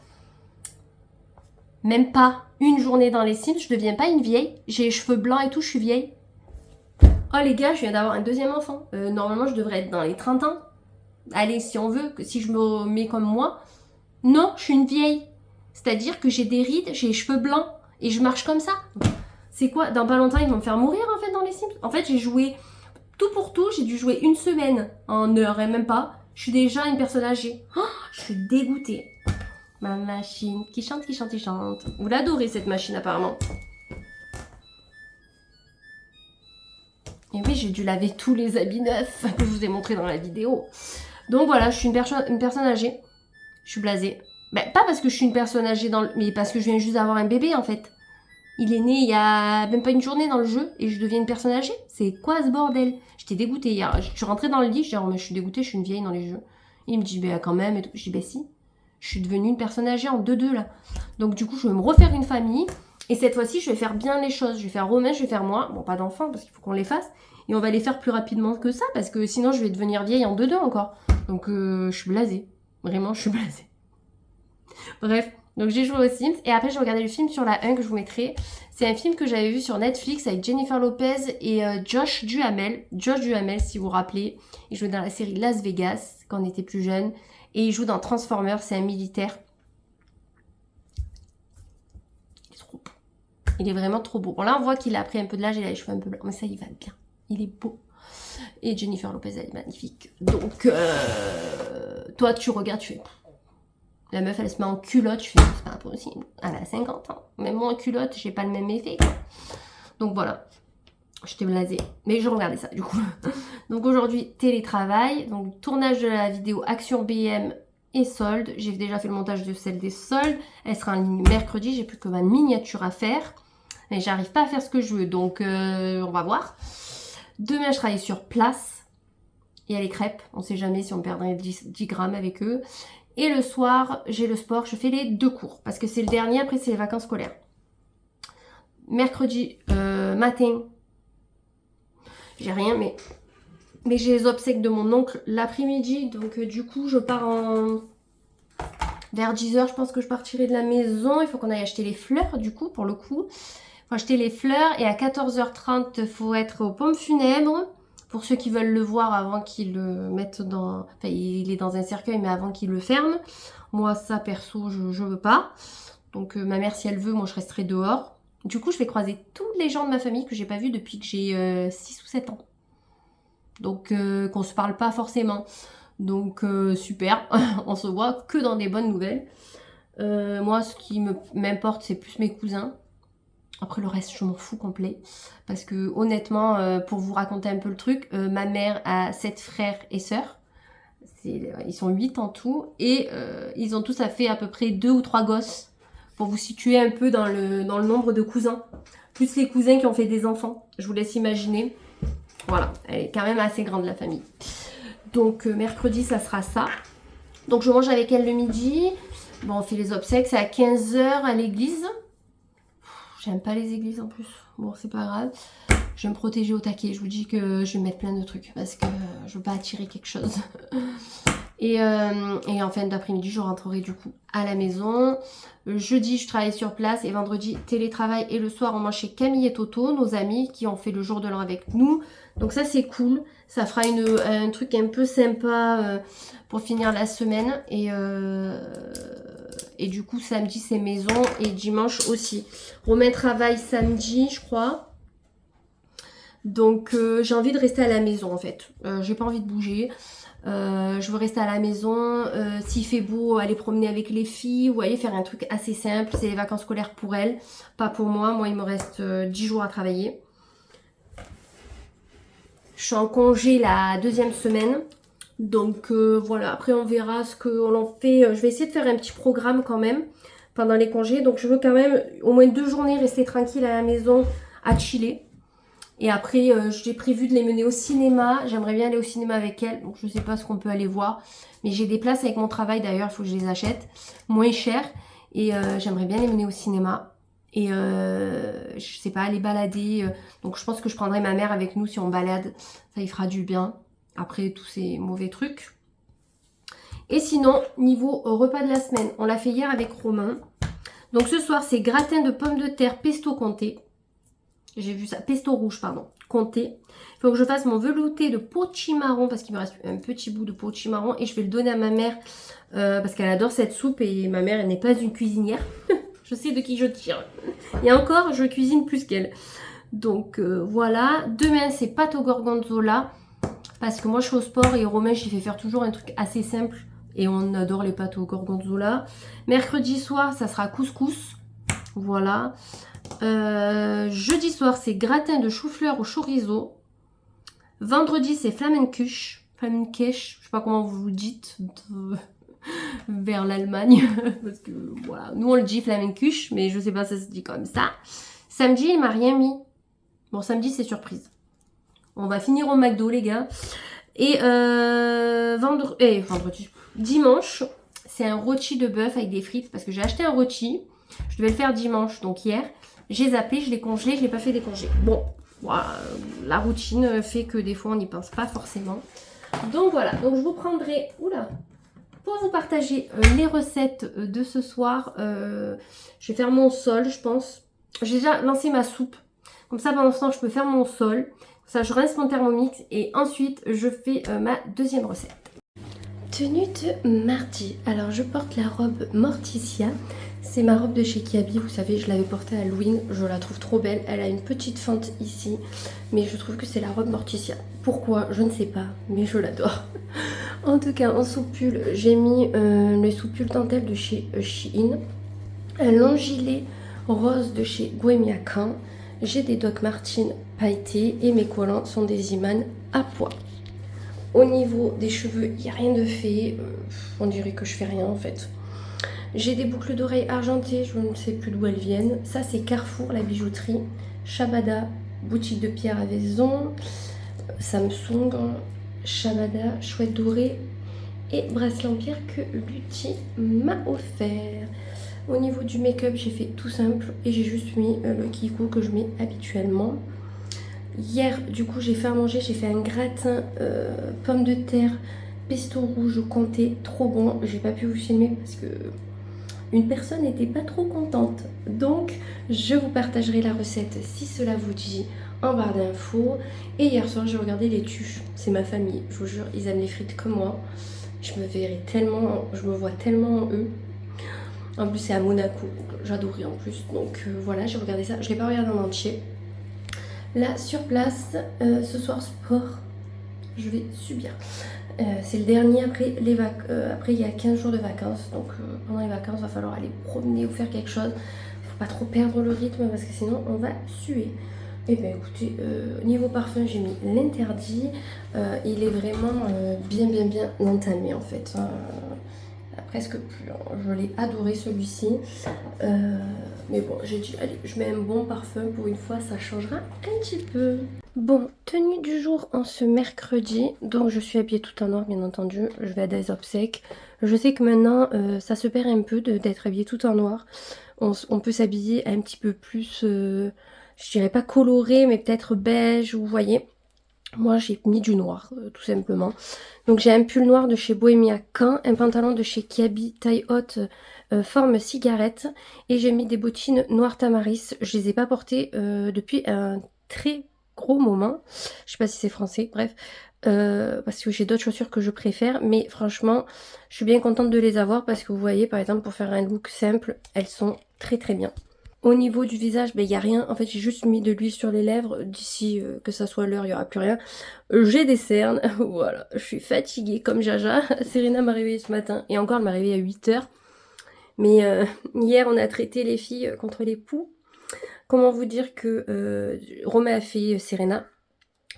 Même pas une journée dans les Sims, je deviens pas une vieille. J'ai les cheveux blancs et tout, je suis vieille. Oh les gars, je viens d'avoir un deuxième enfant. Normalement, je devrais être dans les 30 ans. Allez, si on veut, que si je me mets comme moi. Non, je suis une vieille. C'est-à-dire que j'ai des rides, j'ai les cheveux blancs et je marche comme ça. C'est quoi? Dans pas longtemps, ils vont me faire mourir en fait dans les Sims. En fait, j'ai joué tout pour tout. J'ai dû jouer 1 semaine en heure et même pas. Je suis déjà une personne âgée. Oh, je suis dégoûtée. Ma machine qui chante, qui chante, qui chante. Vous l'adorez cette machine apparemment. Et oui, j'ai dû laver tous les habits neufs que je vous ai montré dans la vidéo. Donc voilà, je suis une personne âgée. Je suis blasée. Ben, pas parce que je suis une personne âgée, mais parce que je viens juste d'avoir un bébé en fait. Il est né il y a même pas une journée dans le jeu et je deviens une personne âgée. C'est quoi ce bordel? J'étais dégoûtée hier. Je suis rentrée dans le lit, je dis oh, mais je suis dégoûtée, je suis une vieille dans les jeux. Il me dit ben quand même. Et tout. Je dis ben si. Je suis devenue une personne âgée en 2-2 là. Donc du coup, je vais me refaire une famille. Et cette fois-ci, je vais faire bien les choses. Je vais faire Romain, je vais faire moi. Bon, pas d'enfant parce qu'il faut qu'on les fasse. Et on va les faire plus rapidement que ça parce que sinon, je vais devenir vieille en 2-2 encore. Donc, je suis blasée. Vraiment, je suis blasée. Bref, donc j'ai joué aux Sims. Et après, j'ai regardé le film sur la 1 que je vous mettrai. C'est un film que j'avais vu sur Netflix avec Jennifer Lopez et Josh Duhamel. Josh Duhamel, si vous vous rappelez. Il jouait dans la série Las Vegas quand on était plus jeune. Et il joue dans Transformers, c'est un militaire. Il est vraiment trop beau. Bon là on voit qu'il a pris un peu de l'âge, il a les cheveux un peu blancs, mais ça il va bien. Il est beau. Et Jennifer Lopez elle est magnifique. Donc toi tu regardes, tu fais... La meuf elle se met en culotte, je fais c'est pas possible. Elle a 50 ans. Même moi en culotte, j'ai pas le même effet quoi. Donc voilà. J'étais blasée. Mais je regardais ça du coup. Donc aujourd'hui, télétravail. Donc tournage de la vidéo Action BM et soldes. J'ai déjà fait le montage de celle des soldes. Elle sera en ligne mercredi. J'ai plus que ma miniature à faire. Mais j'arrive pas à faire ce que je veux. Donc on va voir. Demain, je travaille sur place. Il y a les crêpes. On sait jamais si on perdrait 10 grammes avec eux. Et le soir, j'ai le sport. Je fais les 2 cours. Parce que c'est le dernier. Après, c'est les vacances scolaires. Mercredi matin. J'ai rien, mais j'ai les obsèques de mon oncle l'après-midi. Donc du coup, je pars vers 10 h. Je pense que je partirai de la maison. Il faut qu'on aille acheter les fleurs, du coup, pour le coup. Il faut acheter les fleurs. Et à 14h30, il faut être aux pompes funèbres. Pour ceux qui veulent le voir avant qu'ils le mettent dans... Enfin, il est dans un cercueil, mais avant qu'ils le ferment. Moi, ça, perso, je veux pas. Donc ma mère, si elle veut, moi, je resterai dehors. Du coup, je vais croiser tous les gens de ma famille que j'ai pas vus depuis que j'ai 6 ou 7 ans. Donc, qu'on se parle pas forcément. Donc, super. On se voit que dans des bonnes nouvelles. Moi, ce qui m'importe, c'est plus mes cousins. Après, le reste, je m'en fous complet. Parce que, honnêtement, pour vous raconter un peu le truc, ma mère a 7 frères et sœurs. Ils sont 8 en tout. Et ils ont tous fait à peu près 2 ou 3 gosses. Pour vous situer un peu dans le nombre de cousins. Plus les cousins qui ont fait des enfants. Je vous laisse imaginer. Voilà, elle est quand même assez grande la famille. Donc mercredi, ça sera ça. Donc je mange avec elle le midi. Bon, on fait les obsèques, c'est à 15 h à l'église. J'aime pas les églises en plus. Bon, c'est pas grave. Je vais me protéger au taquet. Je vous dis que je vais mettre plein de trucs parce que je veux pas attirer quelque chose. Et en fin d'après-midi, je rentrerai du coup à la maison. Jeudi, je travaille sur place et vendredi, télétravail. Et le soir, on mange chez Camille et Toto, nos amis qui ont fait le jour de l'an avec nous. Donc ça, c'est cool. Ça fera un truc un peu sympa pour finir la semaine. Et du coup, samedi, c'est maison et dimanche aussi. Romain travaille samedi, je crois. Donc, j'ai envie de rester à la maison en fait. J'ai pas envie de bouger. Je veux rester à la maison, s'il fait beau, aller promener avec les filles, vous voyez, faire un truc assez simple. C'est les vacances scolaires pour elles, pas pour moi. Moi, il me reste 10 jours à travailler. Je suis en congé la 2e semaine. Donc voilà, après on verra ce qu'on en fait. Je vais essayer de faire un petit programme quand même pendant les congés. Donc je veux quand même au moins 2 journées rester tranquille à la maison, à chiller. Et après, j'ai prévu de les mener au cinéma. J'aimerais bien aller au cinéma avec elles. Donc, je ne sais pas ce qu'on peut aller voir. Mais j'ai des places avec mon travail d'ailleurs. Il faut que je les achète. Moins cher. Et j'aimerais bien les mener au cinéma. Et je sais pas, aller balader. Donc, je pense que je prendrai ma mère avec nous si on balade. Ça y fera du bien. Après, tous ces mauvais trucs. Et sinon, niveau repas de la semaine. On l'a fait hier avec Romain. Donc, ce soir, c'est gratin de pommes de terre pesto comté. J'ai vu ça, pesto rouge, pardon, comté. Il faut que je fasse mon velouté de potimarron parce qu'il me reste un petit bout de potimarron et je vais le donner à ma mère parce qu'elle adore cette soupe et ma mère, elle n'est pas une cuisinière. Je sais de qui je tire. Et encore, je cuisine plus qu'elle. Donc voilà. Demain, c'est pâte au gorgonzola parce que moi, je suis au sport et Romain, j'y fais faire toujours un truc assez simple et on adore les pâtes au gorgonzola. Mercredi soir, ça sera couscous. Voilà. Jeudi soir, c'est gratin de chou-fleur au chorizo. Vendredi, c'est flamencuche. Flamencuche, je sais pas comment vous le dites vers l'Allemagne. Parce que voilà, nous on le dit flamencuche, mais je sais pas si ça se dit comme ça. Samedi, il m'a rien mis. Bon, samedi, c'est surprise. On va finir au McDo, les gars. Et vendredi, dimanche, c'est un rôti de bœuf avec des frites. Parce que j'ai acheté un rôti. Je devais le faire dimanche, donc hier. J'ai zappé, je l'ai congelé, je l'ai pas fait décongeler. Bon, voilà, la routine fait que des fois on n'y pense pas forcément. Donc voilà, donc je vous prendrai, pour vous partager les recettes de ce soir. Je vais faire mon sol, je pense. J'ai déjà lancé ma soupe. Comme ça, pendant ce temps, je peux faire mon sol. Ça, je rince mon Thermomix et ensuite, je fais ma deuxième recette. Tenue de mardi. Alors je porte la robe Morticia. C'est ma robe de chez Kiabi, vous savez, je l'avais portée à Halloween. Je la trouve trop belle. Elle a une petite fente ici. Mais je trouve que c'est la robe Morticia. Pourquoi? Je ne sais pas. Mais je l'adore. En tout cas, en soupule, j'ai mis le soupule dentelle de chez Shein. Un long gilet rose de chez Guemiacan. J'ai des Doc Martens pailletés. Et mes collants sont des Iman à pois. Au niveau des cheveux, il n'y a rien de fait. On dirait que je fais rien en fait. J'ai des boucles d'oreilles argentées, je ne sais plus d'où elles viennent. Ça c'est Carrefour, la bijouterie. Shabada, boutique de pierre à Vaison. Samsung, Shabada, chouette dorée. Et bracelet en pierre que Lutti m'a offert. Au niveau du make-up, j'ai fait tout simple. Et j'ai juste mis le Kiko que je mets habituellement. Hier, du coup, j'ai fait à manger, j'ai fait un gratin pommes de terre, pesto rouge comté, trop bon. J'ai pas pu vous filmer parce que une personne n'était pas trop contente. Donc, je vous partagerai la recette si cela vous dit en barre d'infos. Et hier soir, j'ai regardé les tuches. C'est ma famille, je vous jure, ils aiment les frites comme moi. Je me verrai tellement, je me vois tellement en eux. En plus, c'est à Monaco, j'adorais en plus. Donc voilà, j'ai regardé ça. Je l'ai pas regardé en entier. Là, sur place, ce soir, sport, je vais subir. C'est le dernier après les après, il y a 15 jours de vacances. Donc, pendant les vacances, il va falloir aller promener ou faire quelque chose. Faut pas trop perdre le rythme parce que sinon, on va suer. Et bien, écoutez, niveau parfum, j'ai mis l'interdit. Il est vraiment bien entamé en fait. Presque plus. Je l'ai adoré celui-ci. Mais bon, j'ai dit, allez, je mets un bon parfum pour une fois, ça changera un petit peu. Bon, tenue du jour en ce mercredi. Donc, je suis habillée tout en noir, bien entendu. Je vais à des obsèques. Je sais que maintenant, ça se perd un peu d'être habillée tout en noir. On peut s'habiller un petit peu plus, je dirais pas coloré, mais peut-être beige, vous voyez. Moi j'ai mis du noir tout simplement. Donc j'ai un pull noir de chez Bohemia Can, un pantalon de chez Kiabi taille haute forme cigarette et j'ai mis des bottines noires tamaris. Je les ai pas portées depuis un très gros moment. Je sais pas si c'est français, bref. Parce que j'ai d'autres chaussures que je préfère, mais franchement je suis bien contente de les avoir parce que vous voyez par exemple pour faire un look simple, elles sont très bien. Au niveau du visage, il n'y a rien. En fait, j'ai juste mis de l'huile sur les lèvres. D'ici que ça soit l'heure, il n'y aura plus rien. J'ai des cernes. Voilà, je suis fatiguée comme Jaja. Serena m'a réveillée ce matin. Et encore, elle m'a réveillée à 8 h. Mais hier, on a traité les filles contre les poux. Comment vous dire que Romain a fait Serena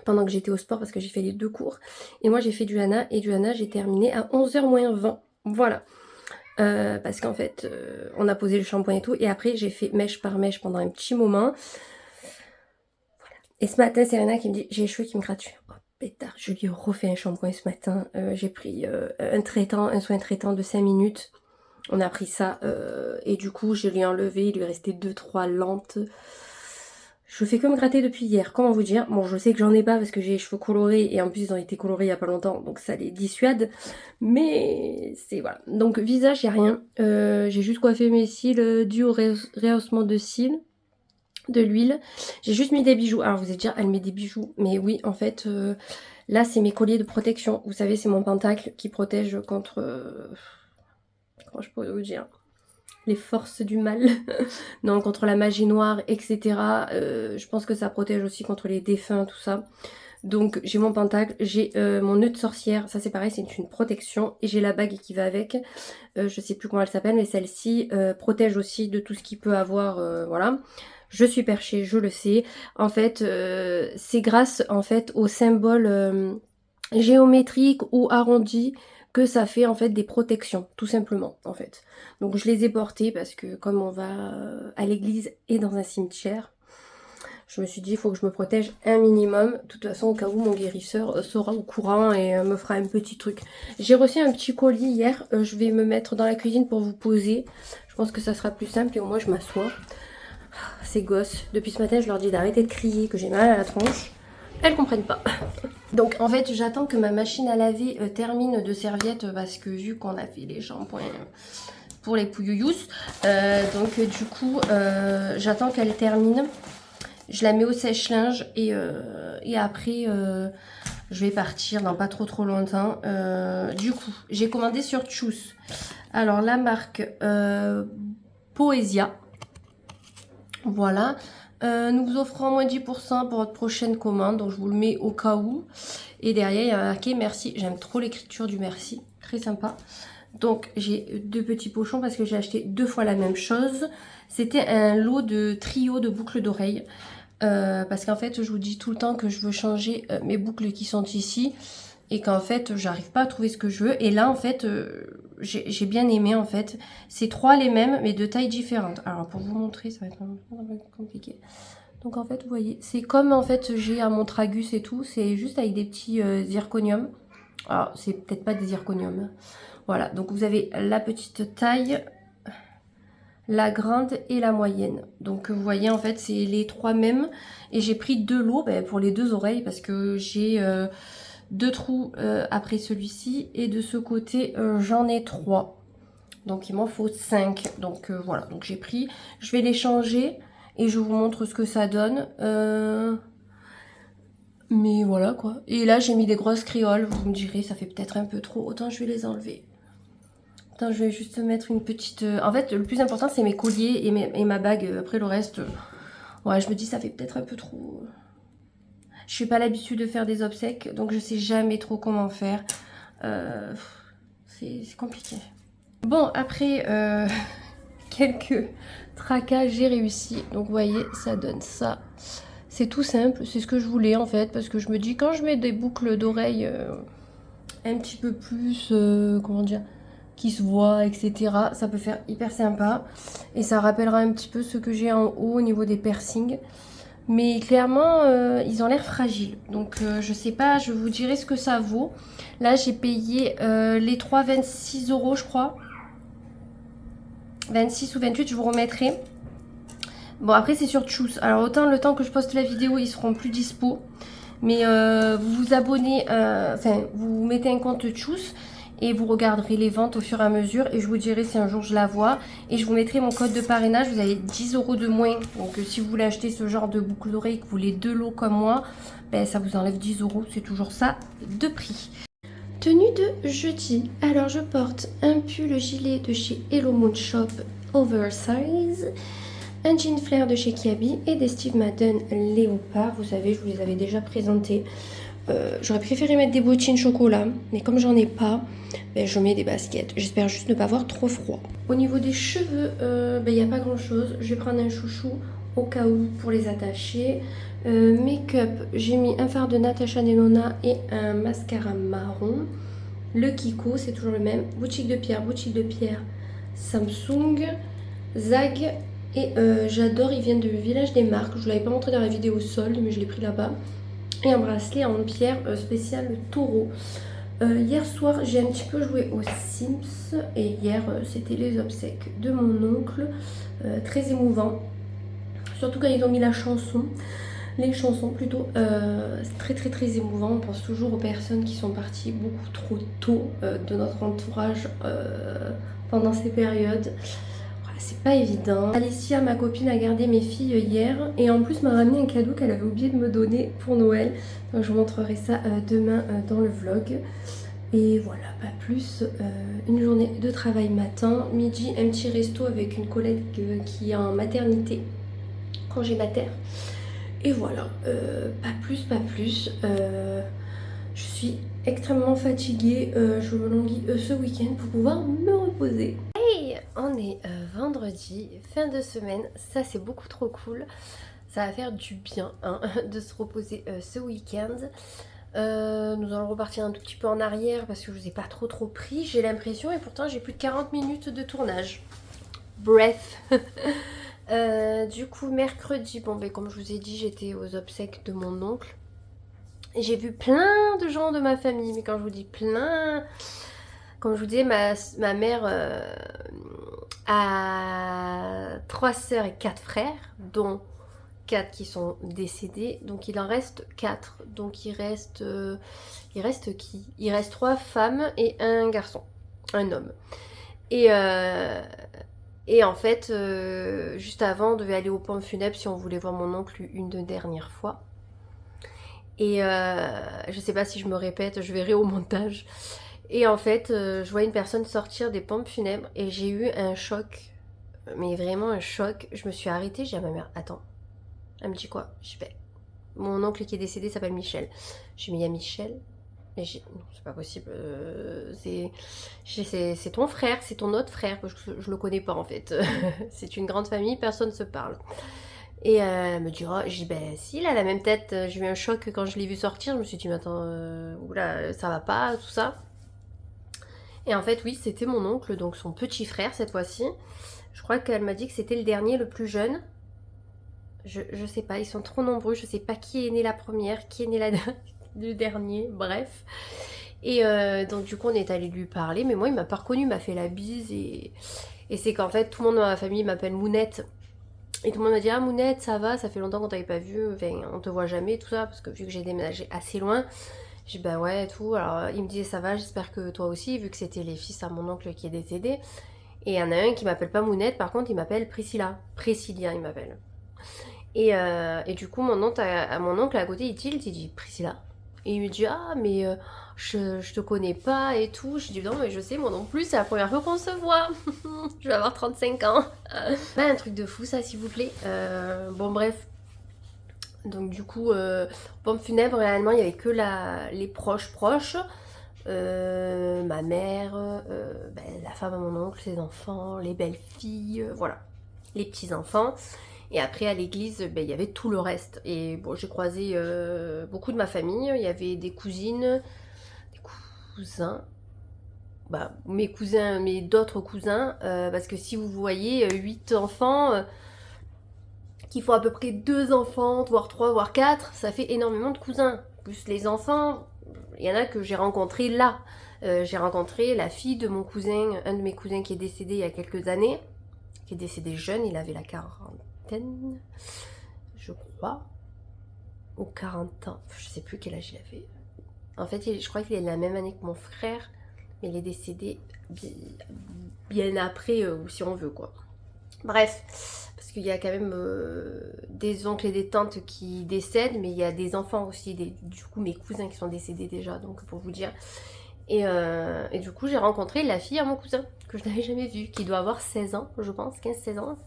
pendant que j'étais au sport parce que j'ai fait les 2 cours. Et moi, j'ai fait du Hana. Et du Hana, j'ai terminé à 11h moins 20. Voilà. Parce qu'en fait on a posé le shampoing et tout et après j'ai fait mèche par mèche pendant un petit moment. Voilà. Et ce matin Serena qui me dit j'ai les cheveux qui me gratouillent. Oh pétard, je lui ai refait un shampoing ce matin. J'ai pris un soin traitant de 5 minutes. On a pris ça et du coup je lui ai enlevé, il lui restait 2-3 lentes. Je fais que me gratter depuis hier, comment vous dire. Bon, je sais que j'en ai pas parce que j'ai les cheveux colorés et en plus ils ont été colorés il y a pas longtemps, donc ça les dissuade. Mais c'est voilà. Donc visage, il n'y a rien. J'ai juste coiffé mes cils dû au rehaussement de cils, de l'huile. J'ai juste mis des bijoux. Alors vous allez dire, elle met des bijoux. Mais oui, en fait, là c'est mes colliers de protection. Vous savez, c'est mon pentacle qui protège contre... comment je pourrais vous dire, les forces du mal, non, contre la magie noire, etc. Je pense que ça protège aussi contre les défunts, tout ça. Donc j'ai mon pentacle, j'ai mon nœud de sorcière, ça c'est pareil, c'est une protection. Et j'ai la bague qui va avec, je sais plus comment elle s'appelle, mais celle-ci protège aussi de tout ce qui peut avoir, voilà. Je suis perchée, je le sais. En fait, c'est grâce en fait au symbole géométrique ou arrondi que ça fait en fait des protections, tout simplement en fait. Donc je les ai portées parce que comme on va à l'église et dans un cimetière, je me suis dit il faut que je me protège un minimum. De toute façon au cas où mon guérisseur sera au courant et me fera un petit truc. J'ai reçu un petit colis hier, je vais me mettre dans la cuisine pour vous poser. Je pense que ça sera plus simple et au moins je m'assois. Ces gosses, depuis ce matin je leur dis d'arrêter de crier, que j'ai mal à la tronche. Elles comprennent pas. Donc en fait j'attends que ma machine à laver termine de serviettes parce que vu qu'on a fait les shampoings pour les pouillouyous, donc du coup j'attends qu'elle termine. Je la mets au sèche-linge et après Je vais partir dans pas trop longtemps. Du coup, j'ai commandé sur Choose. Alors, la marque Poesia. Voilà. Nous vous offrons moins 10% pour votre prochaine commande. Donc, je vous le mets au cas où. Et derrière, il y a marqué merci. J'aime trop l'écriture du merci. Très sympa. Donc, j'ai 2 petits pochons parce que j'ai acheté 2 fois la même chose. C'était un lot de trio de boucles d'oreilles. Parce qu'en fait, je vous dis tout le temps que je veux changer mes boucles qui sont ici. Et qu'en fait, j'arrive pas à trouver ce que je veux. Et là, en fait, j'ai bien aimé, en fait. C'est 3 les mêmes, mais de tailles différentes. Alors, pour vous montrer, ça va être un peu compliqué. Donc, en fait, vous voyez, c'est comme, en fait, j'ai à mon tragus et tout. C'est juste avec des petits zirconiums. Alors, c'est peut-être pas des zirconiums. Voilà, donc vous avez la petite taille, la grande et la moyenne. Donc vous voyez, en fait, c'est les 3 mêmes. Et j'ai pris 2 lots pour les 2 oreilles parce que j'ai 2 trous après celui-ci. Et de ce côté, j'en ai 3. Donc il m'en faut 5. Donc voilà, donc j'ai pris. Je vais les changer et je vous montre ce que ça donne. Mais voilà quoi. Et là, j'ai mis des grosses créoles. Vous me direz, ça fait peut-être un peu trop. Autant je vais les enlever. Attends, je vais juste mettre une petite... En fait, le plus important, c'est mes colliers et ma bague. Après, le reste... Ouais, je me dis, ça fait peut-être un peu trop... Je suis pas l'habitude de faire des obsèques, donc je sais jamais trop comment faire. C'est compliqué. Bon, après quelques tracas, j'ai réussi. Donc, vous voyez, ça donne ça. C'est tout simple, c'est ce que je voulais, en fait. Parce que je me dis, quand je mets des boucles d'oreilles un petit peu plus... comment dire, qui se voit, etc. Ça peut faire hyper sympa. Et ça rappellera un petit peu ce que j'ai en haut au niveau des piercings. Mais clairement, ils ont l'air fragiles. Donc, je sais pas, je vous dirai ce que ça vaut. Là, j'ai payé les 3 26 € je crois. 26 ou 28, je vous remettrai. Bon, après, c'est sur Choose. Alors, autant le temps que je poste la vidéo, ils seront plus dispo. Mais vous vous abonnez, enfin, vous mettez un compte Choose. Et vous regarderez les ventes au fur et à mesure. Et je vous dirai si un jour je la vois. Et je vous mettrai mon code de parrainage. Vous avez 10 € de moins. Donc si vous voulez acheter ce genre de boucle d'oreille, que vous voulez 2 lots comme moi, ben, ça vous enlève 10 €. C'est toujours ça de prix. Tenue de jeudi. Alors je porte un pull gilet de chez Hello Moon Shop Oversize. Un jean flair de chez Kiabi. Et des Steve Madden Léopard. Vous savez, je vous les avais déjà présentés. J'aurais préféré mettre des bottines chocolat, mais comme j'en ai pas, ben, je mets des baskets. J'espère juste ne pas avoir trop froid. Au niveau des cheveux, il n'y a pas grand chose. Je vais prendre un chouchou au cas où pour les attacher. Make-up, j'ai mis un fard de Natasha Denona et un mascara marron. Le Kiko, c'est toujours le même. Boutique de pierre, Samsung, Zag. Et j'adore, il vient de Village des Marques. Je ne vous l'avais pas montré dans la vidéo solde, mais je l'ai pris là-bas. Et un bracelet en pierre spécial taureau. Hier soir, j'ai un petit peu joué aux Sims. Et hier, c'était les obsèques de mon oncle. Très émouvant. Surtout quand ils ont mis la chanson. Les chansons plutôt. C'est très émouvant. On pense toujours aux personnes qui sont parties beaucoup trop tôt de notre entourage pendant ces périodes. C'est pas évident. Alicia, ma copine, a gardé mes filles hier et en plus m'a ramené un cadeau qu'elle avait oublié de me donner pour Noël. Donc, je vous montrerai ça demain dans le vlog. Et voilà, pas plus. Une journée de travail matin. Midi, un petit resto avec une collègue qui est en maternité, congé mater. Et voilà, pas plus. Je suis extrêmement fatiguée. Je me languis ce week-end pour pouvoir me reposer. On est vendredi, fin de semaine, ça c'est beaucoup trop cool, ça va faire du bien hein, de se reposer ce week-end. Nous allons repartir un tout petit peu en arrière parce que je vous ai pas trop pris, j'ai l'impression, et pourtant j'ai plus de 40 minutes de tournage. Bref. Du coup mercredi, bon ben comme je vous ai dit, j'étais aux obsèques de mon oncle. Et j'ai vu plein de gens de ma famille, mais quand je vous dis plein... Comme je vous disais, ma mère a 3 sœurs et 4 frères, dont 4 qui sont décédés. Donc il en reste 4. Donc il reste qui? Il reste 3 femmes et un garçon, un homme. Et en fait, juste avant, on devait aller au pompe funèbre si on voulait voir mon oncle une dernière fois. Et je sais pas si je me répète, je verrai au montage. Et en fait, je vois une personne sortir des pompes funèbres et j'ai eu un choc. Mais vraiment un choc. Je me suis arrêtée, j'ai dit à ma mère, attends. Elle me dit quoi? Je fais, mon oncle qui est décédé s'appelle Michel. Je lui ai mis, il y a Michel. Et j'ai, non, c'est pas possible. C'est ton frère, c'est ton autre frère. Je le connais pas en fait. C'est une grande famille, personne se parle. Et elle me dit, oh, j'ai dit, ben si, il a la même tête. J'ai eu un choc quand je l'ai vu sortir. Je me suis dit, mais attends, oula, ça va pas, tout ça. Et en fait, oui, c'était mon oncle, donc son petit frère cette fois-ci. Je crois qu'elle m'a dit que c'était le dernier, le plus jeune. Je sais pas, ils sont trop nombreux. Je sais pas qui est né la première, qui est né le dernier, bref. Et donc du coup, on est allé lui parler, mais moi, il m'a pas reconnu, il m'a fait la bise. Et c'est qu'en fait, tout le monde dans ma famille m'appelle Mounette. Et tout le monde m'a dit, ah Mounette, ça va, ça fait longtemps qu'on t'avait pas vu, enfin, on te voit jamais, tout ça, parce que vu que j'ai déménagé assez loin, j'ai dit bah ouais, tout. Alors il me disait, ça va, j'espère que toi aussi, vu que c'était les fils à mon oncle qui est décédé. Et il y en a un qui m'appelle pas Mounette, par contre, il m'appelle Priscilla. Priscilla, il m'appelle. Et du coup, mon oncle à côté, il tilt, il dit Priscilla. Et il me dit, ah, mais je te connais pas et tout. Je dis, non, mais je sais, moi non plus, c'est la première fois qu'on se voit. Je vais avoir 35 ans. Pas un truc de fou, ça, s'il vous plaît. Bon, bref. Donc, du coup, pompe funèbre, réellement, il n'y avait que les proches. Ma mère, la femme à mon oncle, ses enfants, les belles filles, voilà. Les petits-enfants. Et après, à l'église, il y avait tout le reste. Et bon, j'ai croisé beaucoup de ma famille. Il y avait des cousines, des cousins. Bah, mes cousins, mes d'autres cousins. Parce que si vous voyez 8 enfants, qu'il faut à peu près 2 enfants, voire 3, voire 4, ça fait énormément de cousins. Plus les enfants, il y en a que j'ai rencontrés là. J'ai rencontré la fille de mon cousin, un de mes cousins qui est décédé il y a quelques années. Qui est décédé jeune, il avait la quarantaine, je crois, ou 40 ans, je sais plus quel âge il avait. En fait, je crois qu'il est la même année que mon frère, mais il est décédé bien après, si on veut, quoi. Bref, parce qu'il y a quand même des oncles et des tantes qui décèdent, mais il y a des enfants aussi, du coup mes cousins qui sont décédés déjà, donc pour vous dire. Et du coup, j'ai rencontré la fille à mon cousin, que je n'avais jamais vue, qui doit avoir 16 ans, je pense, 15-16 ans.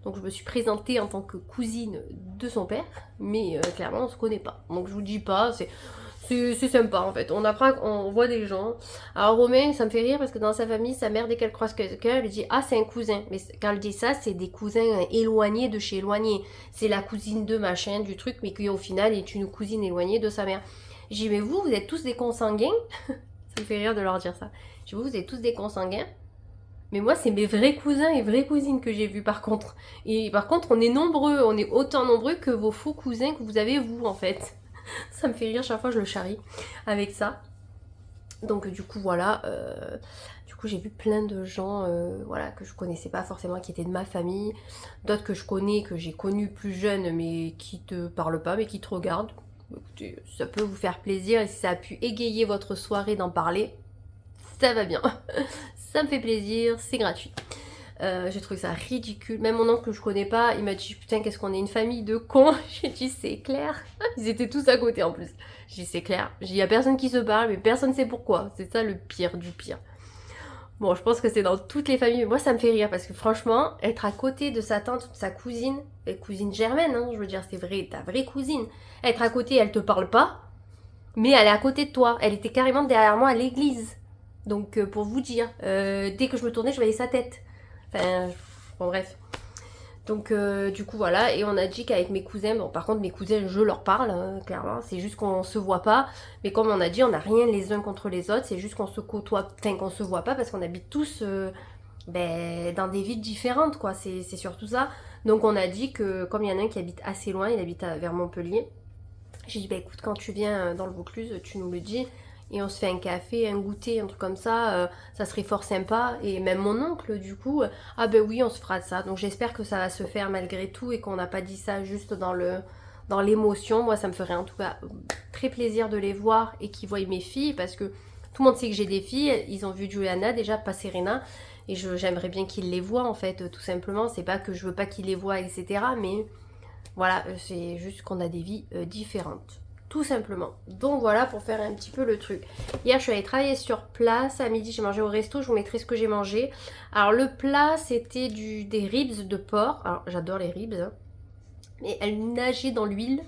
Donc je me suis présentée en tant que cousine de son père, mais clairement, on se connaît pas. Donc je vous dis pas, c'est sympa en fait. On apprend, on voit des gens. Alors Romain, ça me fait rire parce que dans sa famille, sa mère, dès qu'elle croise quelqu'un, elle dit ah c'est un cousin. Mais quand elle dit ça, c'est des cousins éloignés de chez éloignés. C'est la cousine de machin, du truc, mais qui au final est une cousine éloignée de sa mère. J'ai dit mais vous êtes tous des consanguins. Ça me fait rire de leur dire ça. J'ai dit vous êtes tous des consanguins. Mais moi, c'est mes vrais cousins et vraies cousines que j'ai vus par contre. Et par contre, on est nombreux, on est autant nombreux que vos faux cousins que vous avez vous en fait. Ça me fait rire, chaque fois je le charrie avec ça. Donc du coup voilà, du coup j'ai vu plein de gens voilà, que je connaissais pas forcément, qui étaient de ma famille. D'autres que je connais, que j'ai connus plus jeunes, mais qui te parlent pas, mais qui te regardent. Écoutez, ça peut vous faire plaisir et si ça a pu égayer votre soirée d'en parler, ça va bien. Ça me fait plaisir, c'est gratuit. J'ai trouvé ça ridicule. Même mon oncle que je connais pas, il m'a dit putain qu'est-ce qu'on est une famille de cons. J'ai dit c'est clair. Ils étaient tous à côté en plus. J'ai dit c'est clair. J'ai dit y a personne qui se parle mais personne sait pourquoi. C'est ça le pire du pire. Bon, je pense que c'est dans toutes les familles. Mais moi ça me fait rire parce que franchement, être à côté de sa tante ou de sa cousine, cousine germaine, hein, je veux dire c'est vrai, ta vraie cousine. Être à côté, elle te parle pas, mais elle est à côté de toi. Elle était carrément derrière moi à l'église. Donc pour vous dire, dès que je me tournais, je voyais sa tête. Enfin, bon bref. Donc du coup voilà, et on a dit qu'avec mes cousins, bon par contre mes cousins je leur parle, hein, clairement, c'est juste qu'on se voit pas, mais comme on a dit, on n'a rien les uns contre les autres, c'est juste qu'on se côtoie, enfin qu'on se voit pas parce qu'on habite tous dans des villes différentes quoi, c'est surtout ça. Donc on a dit que comme il y en a un qui habite assez loin, il habite vers Montpellier, j'ai dit bah écoute quand tu viens dans le Vaucluse, tu nous le dis. Et on se fait un café, un goûter, un truc comme ça, ça serait fort sympa. Et même mon oncle, du coup, ah ben oui, on se fera ça. Donc j'espère que ça va se faire malgré tout et qu'on n'a pas dit ça juste dans l'émotion. Moi, ça me ferait en tout cas très plaisir de les voir et qu'ils voient mes filles parce que tout le monde sait que j'ai des filles. Ils ont vu Juliana déjà, pas Serena. Et j'aimerais bien qu'ils les voient en fait, tout simplement. C'est pas que je veux pas qu'ils les voient, etc. Mais voilà, c'est juste qu'on a des vies différentes. tout simplement. Donc voilà pour faire un petit peu le truc. Hier je suis allée travailler sur place, à midi j'ai mangé au resto, je vous mettrai ce que j'ai mangé. Alors le plat c'était des ribs de porc, alors j'adore les ribs, hein. Mais elles nageaient dans l'huile.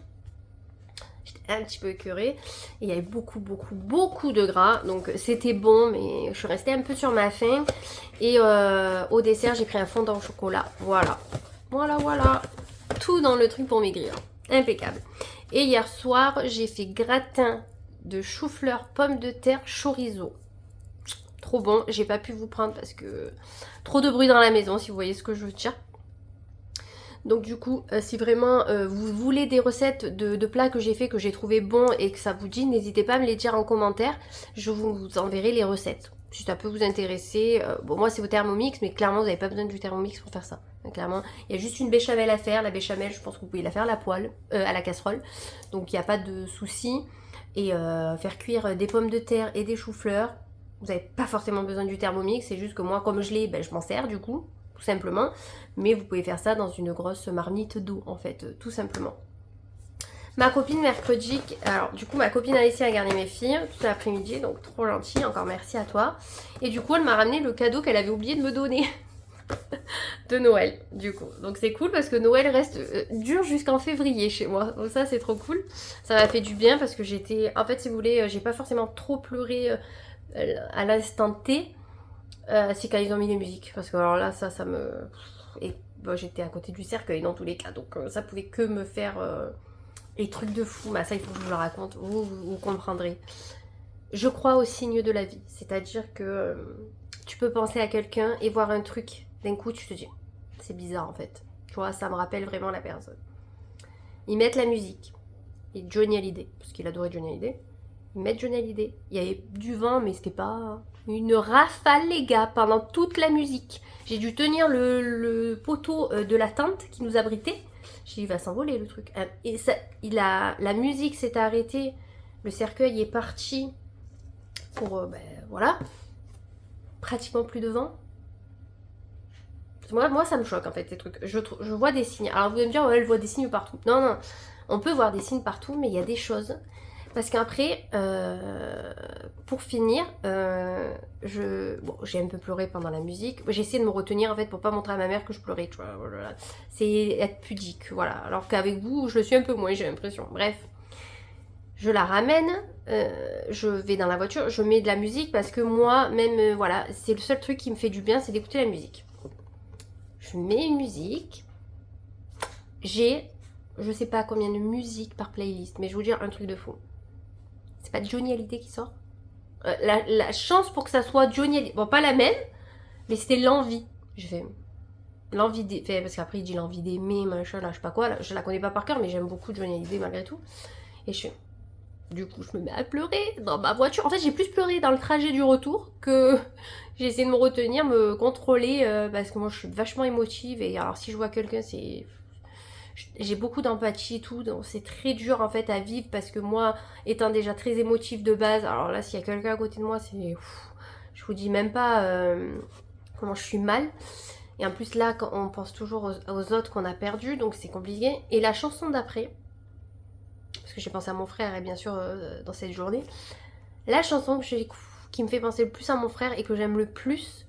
J'étais un petit peu écœurée. Et il y avait beaucoup de gras. Donc c'était bon, mais je suis restée un peu sur ma faim. Et au dessert, j'ai pris un fondant au chocolat. Voilà. Voilà. Tout dans le truc pour maigrir. Impeccable. Et hier soir, j'ai fait gratin de chou-fleur, pommes de terre, chorizo. Trop bon. J'ai pas pu vous prendre parce que trop de bruit dans la maison, si vous voyez ce que je veux dire. Donc du coup, si vraiment vous voulez des recettes de plats que j'ai fait, que j'ai trouvé bons et que ça vous dit, n'hésitez pas à me les dire en commentaire. Je vous enverrai les recettes. Si ça peut vous intéresser. Bon, moi c'est au Thermomix, mais clairement vous n'avez pas besoin du Thermomix pour faire ça. Clairement, il y a juste une béchamel à faire. La béchamel, je pense que vous pouvez la faire à la poêle, à la casserole. Donc il n'y a pas de souci. Et faire cuire des pommes de terre et des choux-fleurs. Vous n'avez pas forcément besoin du Thermomix. C'est juste que moi, comme je l'ai, ben, je m'en sers du coup. Tout simplement, mais vous pouvez faire ça dans une grosse marmite d'eau en fait, tout simplement. Ma copine mercredi, alors du coup ma copine Alessia a gardé mes filles tout l'après-midi, donc trop gentille, encore merci à toi. Et du coup elle m'a ramené le cadeau qu'elle avait oublié de me donner de Noël du coup. Donc c'est cool parce que Noël reste dur jusqu'en février chez moi, donc ça c'est trop cool. Ça m'a fait du bien parce que j'étais, en fait si vous voulez, j'ai pas forcément trop pleuré à l'instant T. C'est quand ils ont mis les musiques, parce que alors là ça me... Et bon, j'étais à côté du cercueil dans tous les cas, donc ça pouvait que me faire les trucs de fou. Bah ça il faut que je vous le raconte, vous comprendrez. Je crois au signe de la vie, c'est-à-dire que tu peux penser à quelqu'un et voir un truc, d'un coup tu te dis, c'est bizarre en fait. Tu vois, ça me rappelle vraiment la personne. Ils mettent la musique, et Johnny Hallyday, parce qu'il adorait Johnny Hallyday. Ils mettent Johnny Hallyday, il y avait du vent mais c'était pas... Une rafale les gars, pendant toute la musique. J'ai dû tenir le poteau de la tente qui nous abritait. J'ai dit il va s'envoler le truc. Et ça, la musique s'est arrêtée. Le cercueil est parti pour, voilà, pratiquement plus de vent. Moi ça me choque en fait ces trucs. Je vois des signes. Alors vous allez me dire, ouais, elle voit des signes partout. Non, on peut voir des signes partout, mais il y a des choses... Parce qu'après, pour finir, j'ai un peu pleuré pendant la musique. J'ai essayé de me retenir en fait pour pas montrer à ma mère que je pleurais. Tu vois, voilà. C'est être pudique, voilà. Alors qu'avec vous, je le suis un peu moins, j'ai l'impression. Bref, je la ramène, je vais dans la voiture, je mets de la musique parce que moi, même, voilà, c'est le seul truc qui me fait du bien, c'est d'écouter la musique. Je mets une musique, j'ai, je sais pas combien de musique par playlist, mais je vais vous dire un truc de fou. C'est pas Johnny Hallyday qui sort. La chance pour que ça soit Johnny Hallyday. Bon, pas la même, mais c'était l'envie. Je fais l'envie d'aimer. Parce qu'après, il dit l'envie d'aimer, machin, là, je sais pas quoi. Là, je la connais pas par cœur, mais j'aime beaucoup Johnny Hallyday malgré tout. Et je fais. Du coup, je me mets à pleurer dans ma voiture. En fait, j'ai plus pleuré dans le trajet du retour que j'ai essayé de me retenir, me contrôler. Parce que moi, je suis vachement émotive. Et alors, si je vois quelqu'un, c'est. J'ai beaucoup d'empathie et tout, donc c'est très dur en fait à vivre parce que moi, étant déjà très émotive de base, alors là s'il y a quelqu'un à côté de moi, c'est... Je vous dis même pas comment je suis mal. Et en plus là, quand on pense toujours aux autres qu'on a perdus, donc c'est compliqué. Et la chanson d'après, parce que j'ai pensé à mon frère et bien sûr dans cette journée, la chanson qui me fait penser le plus à mon frère et que j'aime le plus,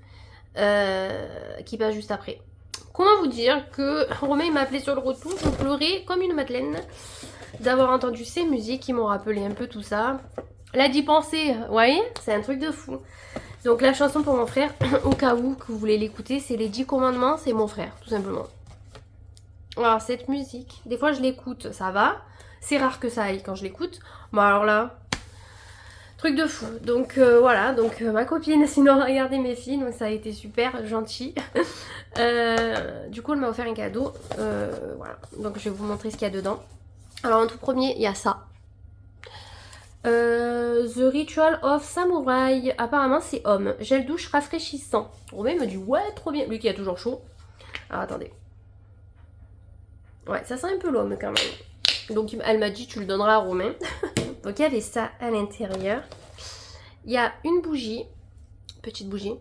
qui passe juste après. Comment vous dire que Romain il m'a appelé sur le retour, je pleurais comme une madeleine d'avoir entendu ces musiques qui m'ont rappelé un peu tout ça. Là d'y penser, vous voyez, c'est un truc de fou. Donc la chanson pour mon frère, au cas où que vous voulez l'écouter, c'est les 10 commandements, c'est mon frère, tout simplement. Alors cette musique, des fois je l'écoute, ça va. C'est rare que ça aille quand je l'écoute. Bon alors là, truc de fou. Donc voilà, donc ma copine sinon a regardé mes filles, donc ça a été super gentil. Du coup elle m'a offert un cadeau. Voilà, donc je vais vous montrer ce qu'il y a dedans. Alors en tout premier, il y a ça. The Ritual of Samurai. Apparemment c'est homme. Gel douche rafraîchissant. Romain me dit ouais trop bien. Lui qui a toujours chaud. Alors attendez. Ouais, ça sent un peu l'homme quand même. Donc elle m'a dit tu le donneras à Romain. Donc il y avait ça à l'intérieur. Il y a une bougie. Petite bougie.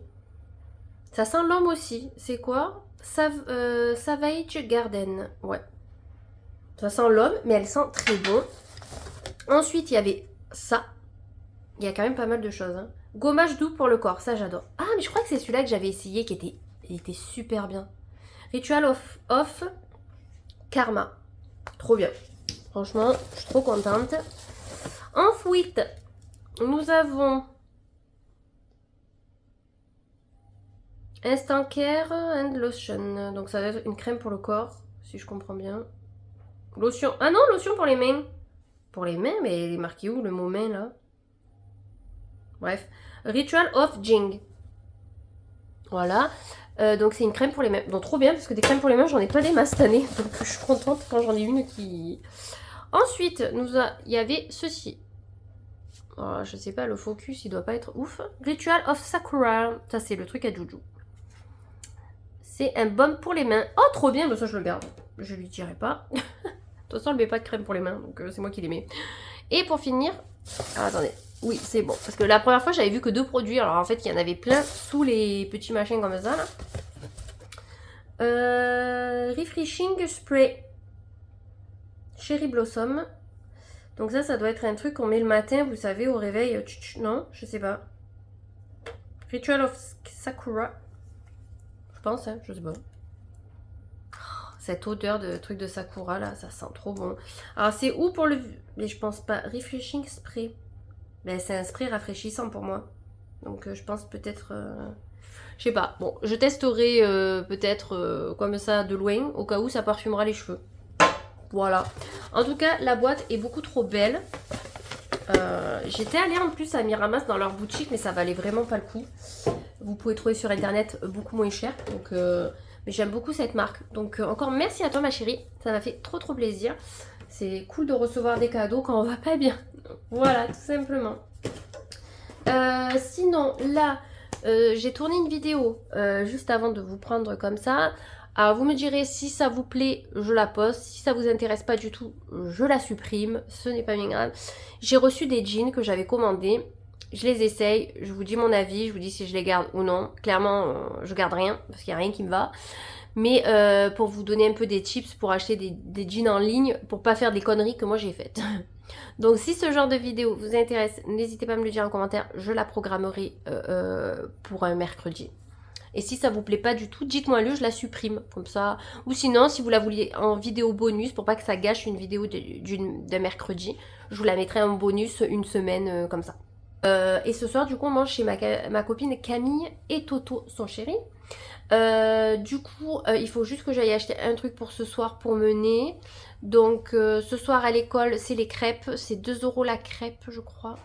Ça sent l'homme aussi. C'est quoi? Savage Garden. Ouais. Ça sent l'homme, mais elle sent très bon. Ensuite, il y avait ça. Il y a quand même pas mal de choses. Hein. Gommage doux pour le corps, ça j'adore. Ah, mais je crois que c'est celui-là que j'avais essayé il était super bien. Ritual of Karma. Trop bien. Franchement, je suis trop contente. Ensuite, nous avons Instant Care and Lotion. Donc ça va être une crème pour le corps, si je comprends bien. Lotion. Ah non, lotion pour les mains. Pour les mains, mais il est marqué où le mot main là? Bref. Ritual of Jing. Voilà. Donc c'est une crème pour les mains. Donc trop bien, parce que des crèmes pour les mains, j'en ai pas des masses cette année. Donc je suis contente quand j'en ai une qui... Ensuite, il y avait ceci. Oh, je sais pas, le focus, il doit pas être ouf. Ritual of Sakura. Ça, c'est le truc à Juju. C'est un baume pour les mains. Oh, trop bien, mais ça, je le garde. Je lui dirai pas. De toute façon, elle met pas de crème pour les mains, donc c'est moi qui les mets. Et pour finir... Ah, attendez. Oui, c'est bon. Parce que la première fois, j'avais vu que 2 produits. Alors, en fait, il y en avait plein sous les petits machins comme ça, là. Refreshing Spray. Cherry Blossom. Donc ça doit être un truc qu'on met le matin, vous savez, au réveil. Non, je sais pas. Ritual of Sakura. Je pense, hein, je sais pas. Oh, cette odeur de truc de Sakura, là, ça sent trop bon. Alors, c'est où pour le... Mais je pense pas. Refreshing Spray. Ben, c'est un spray rafraîchissant pour moi. Donc, je pense peut-être... Je sais pas. Bon, je testerai peut-être comme ça de loin, au cas où ça parfumera les cheveux. Voilà. En tout cas, la boîte est beaucoup trop belle. J'étais allée en plus à Miramas dans leur boutique, mais ça valait vraiment pas le coup. Vous pouvez trouver sur internet beaucoup moins cher. Donc, mais j'aime beaucoup cette marque. Donc encore merci à toi ma chérie. Ça m'a fait trop plaisir. C'est cool de recevoir des cadeaux quand on va pas bien. Voilà, tout simplement. Sinon, là, j'ai tourné une vidéo juste avant de vous prendre comme ça. Alors vous me direz si ça vous plaît, je la poste. Si ça vous intéresse pas du tout, je la supprime. Ce n'est pas bien grave. J'ai reçu des jeans que j'avais commandés. Je les essaye, je vous dis mon avis, je vous dis si je les garde ou non. Clairement, je garde rien parce qu'il n'y a rien qui me va. Mais pour vous donner un peu des tips pour acheter des jeans en ligne, pour pas faire des conneries que moi j'ai faites. Donc si ce genre de vidéo vous intéresse, n'hésitez pas à me le dire en commentaire. Je la programmerai pour un mercredi. Et si ça vous plaît pas du tout, dites-moi-le, je la supprime, comme ça. Ou sinon, si vous la vouliez en vidéo bonus, pour pas que ça gâche une vidéo d'un mercredi, je vous la mettrai en bonus une semaine, comme ça. Et ce soir, du coup, on mange chez ma copine Camille et Toto, son chéri. Du coup, il faut juste que j'aille acheter un truc pour ce soir pour mener. Donc, ce soir à l'école, c'est les crêpes. C'est 2 € la crêpe, je crois.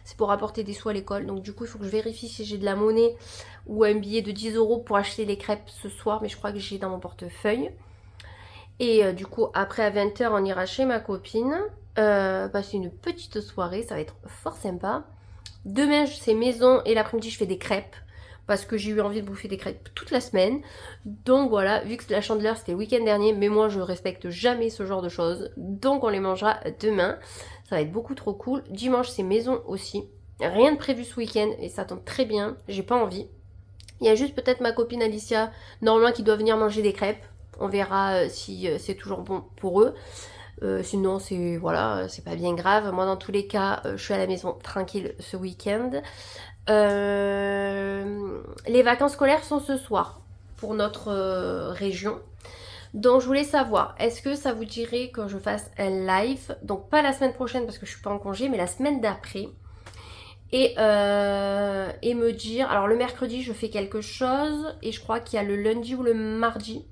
C'est pour apporter des sous à l'école. Donc du coup, il faut que je vérifie si j'ai de la monnaie ou un billet de 10 € pour acheter les crêpes ce soir. Mais je crois que j'ai dans mon portefeuille. Et du coup, après à 20 h, on ira chez ma copine. Passer une petite soirée. Ça va être fort sympa. Demain, c'est maison. Et l'après-midi, je fais des crêpes. Parce que j'ai eu envie de bouffer des crêpes toute la semaine. Donc voilà, vu que la chandeleur c'était le week-end dernier, mais moi je respecte jamais ce genre de choses. Donc on les mangera demain. Ça va être beaucoup trop cool. Dimanche c'est maison aussi. Rien de prévu ce week-end et ça tombe très bien. J'ai pas envie. Il y a juste peut-être ma copine Alicia, normalement qui doit venir manger des crêpes. On verra si c'est toujours bon pour eux. Sinon c'est voilà, c'est pas bien grave. Moi dans tous les cas, je suis à la maison tranquille ce week-end. Les vacances scolaires sont ce soir pour notre région. Donc je voulais savoir, est-ce que ça vous dirait que je fasse un live? Donc pas la semaine prochaine parce que je suis pas en congé, mais la semaine d'après. Et me dire, alors le mercredi je fais quelque chose et je crois qu'il y a le lundi ou le mardi.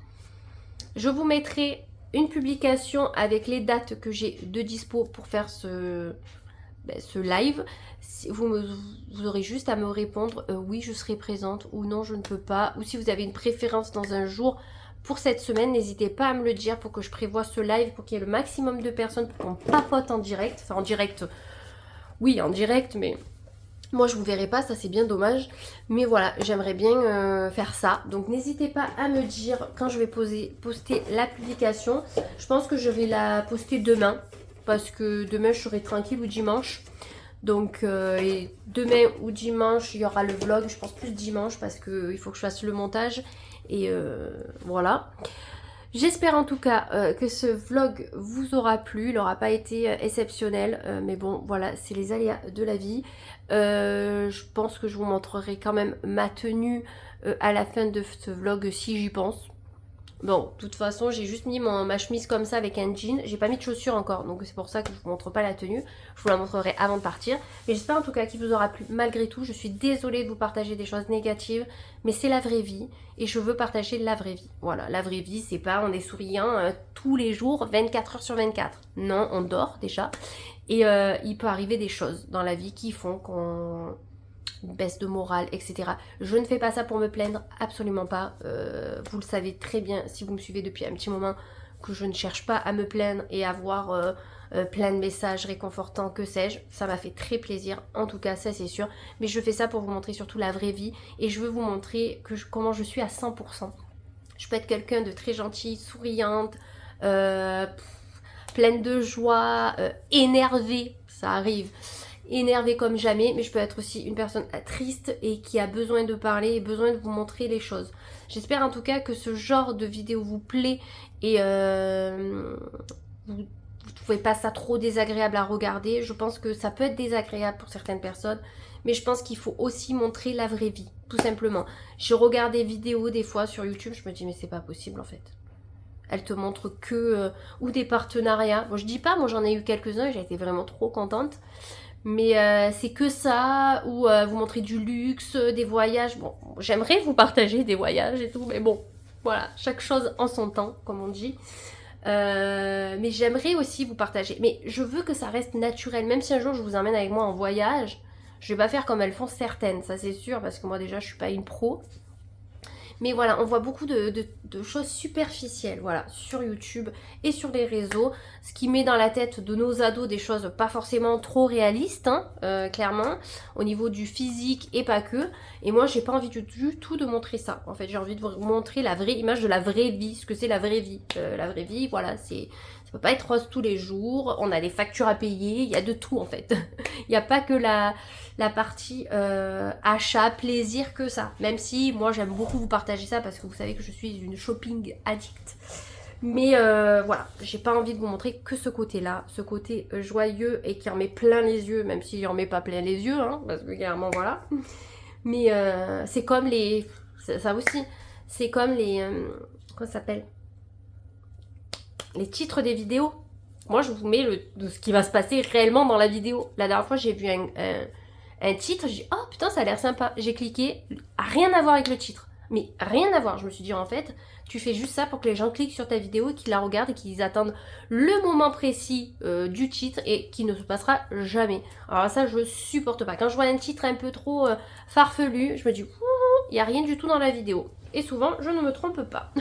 Je vous mettrai une publication avec les dates que j'ai de dispo pour faire ce live. Vous aurez juste à me répondre oui je serai présente ou non je ne peux pas, ou si vous avez une préférence dans un jour pour cette semaine, n'hésitez pas à me le dire pour que je prévoie ce live, pour qu'il y ait le maximum de personnes, pour qu'on papote en direct. Enfin en direct, oui en direct, mais moi je vous verrai pas, ça c'est bien dommage. Mais voilà, j'aimerais bien faire ça. Donc n'hésitez pas à me dire quand je vais poster la publication. Je pense que je vais la poster demain, parce que demain je serai tranquille, ou dimanche. Donc demain ou dimanche il y aura le vlog, je pense plus dimanche parce qu'il faut que je fasse le montage et voilà. J'espère en tout cas que ce vlog vous aura plu, il n'aura pas été exceptionnel, mais bon voilà, c'est les aléas de la vie. Je pense que je vous montrerai quand même ma tenue à la fin de ce vlog si j'y pense. Bon, de toute façon, j'ai juste mis ma chemise comme ça avec un jean. J'ai pas mis de chaussures encore, donc c'est pour ça que je vous montre pas la tenue. Je vous la montrerai avant de partir. Mais j'espère en tout cas qu'il vous aura plu malgré tout. Je suis désolée de vous partager des choses négatives, mais c'est la vraie vie. Et je veux partager la vraie vie. Voilà, la vraie vie, c'est pas on est souriant tous les jours, 24 heures sur 24. Non, on dort déjà. Et il peut arriver des choses dans la vie qui font qu'on... baisse de morale, etc. Je ne fais pas ça pour me plaindre, absolument pas. Vous le savez très bien si vous me suivez depuis un petit moment que je ne cherche pas à me plaindre et à avoir plein de messages réconfortants, que sais-je. Ça m'a fait très plaisir, en tout cas ça c'est sûr. Mais je fais ça pour vous montrer surtout la vraie vie et je veux vous montrer comment je suis à 100%. Je peux être quelqu'un de très gentil, souriante, pleine de joie, énervée, ça arrive. Énervée comme jamais, mais je peux être aussi une personne triste et qui a besoin de parler et besoin de vous montrer les choses. J'espère en tout cas que ce genre de vidéo vous plaît et vous ne trouvez pas ça trop désagréable à regarder. Je pense que ça peut être désagréable pour certaines personnes, mais je pense qu'il faut aussi montrer la vraie vie, tout simplement. Je regarde des vidéos des fois sur YouTube, je me dis mais c'est pas possible en fait. Elle te montre que ou des partenariats. Bon, je dis pas, moi j'en ai eu quelques-uns et j'ai été vraiment trop contente. Mais c'est que ça, ou vous montrer du luxe, des voyages. Bon, j'aimerais vous partager des voyages et tout, mais bon, voilà, chaque chose en son temps, comme on dit. Mais j'aimerais aussi vous partager. Mais je veux que ça reste naturel, même si un jour je vous emmène avec moi en voyage, je vais pas faire comme elles font certaines, ça c'est sûr, parce que moi déjà je suis pas une pro. Mais voilà, on voit beaucoup de choses superficielles, voilà, sur YouTube et sur les réseaux, ce qui met dans la tête de nos ados des choses pas forcément trop réalistes, hein, clairement, au niveau du physique et pas que. Et moi, j'ai pas envie du tout de montrer ça. En fait, j'ai envie de vous montrer la vraie image de la vraie vie, ce que c'est la vraie vie. La vraie vie, voilà, ça peut pas être rose tous les jours, on a des factures à payer, il y a de tout en fait. Il n'y a pas que la partie achat, plaisir que ça. Même si moi j'aime beaucoup vous partager ça parce que vous savez que je suis une shopping addict. Mais voilà, j'ai pas envie de vous montrer que ce côté-là, ce côté joyeux et qui en met plein les yeux, même s'il en met pas plein les yeux, hein, parce que clairement voilà. Mais c'est comme les... ça aussi, c'est comme les... comment ça s'appelle ? Les titres des vidéos. Moi, je vous mets de ce qui va se passer réellement dans la vidéo. La dernière fois, j'ai vu un titre, j'ai dit, oh putain, ça a l'air sympa. J'ai cliqué, rien à voir avec le titre. Mais rien à voir. Je me suis dit, en fait, tu fais juste ça pour que les gens cliquent sur ta vidéo et qu'ils la regardent et qu'ils attendent le moment précis du titre et qui ne se passera jamais. Alors ça, je supporte pas. Quand je vois un titre un peu trop farfelu, je me dis, il n'y a rien du tout dans la vidéo. Et souvent, je ne me trompe pas.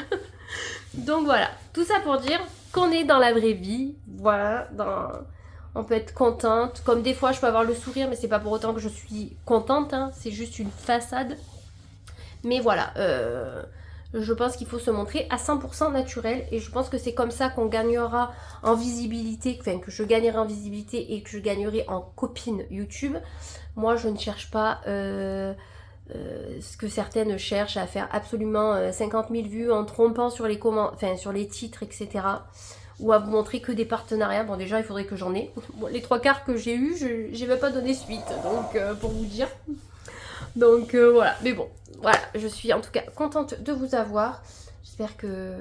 Donc voilà, tout ça pour dire qu'on est dans la vraie vie, voilà, on peut être contente, comme des fois je peux avoir le sourire, mais c'est pas pour autant que je suis contente, hein, c'est juste une façade. Mais voilà, je pense qu'il faut se montrer à 100% naturel, et je pense que c'est comme ça qu'on gagnera en visibilité, enfin que je gagnerai en visibilité et que je gagnerai en copine YouTube. Moi je ne cherche pas... ce que certaines cherchent à faire absolument 50 000 vues en trompant sur les enfin sur les titres, etc. Ou à vous montrer que des partenariats. Bon, déjà, il faudrait que j'en ai. Bon, les 3/4 que j'ai eu, je vais pas donné suite, donc pour vous dire. Donc voilà, mais bon, voilà, je suis en tout cas contente de vous avoir. J'espère que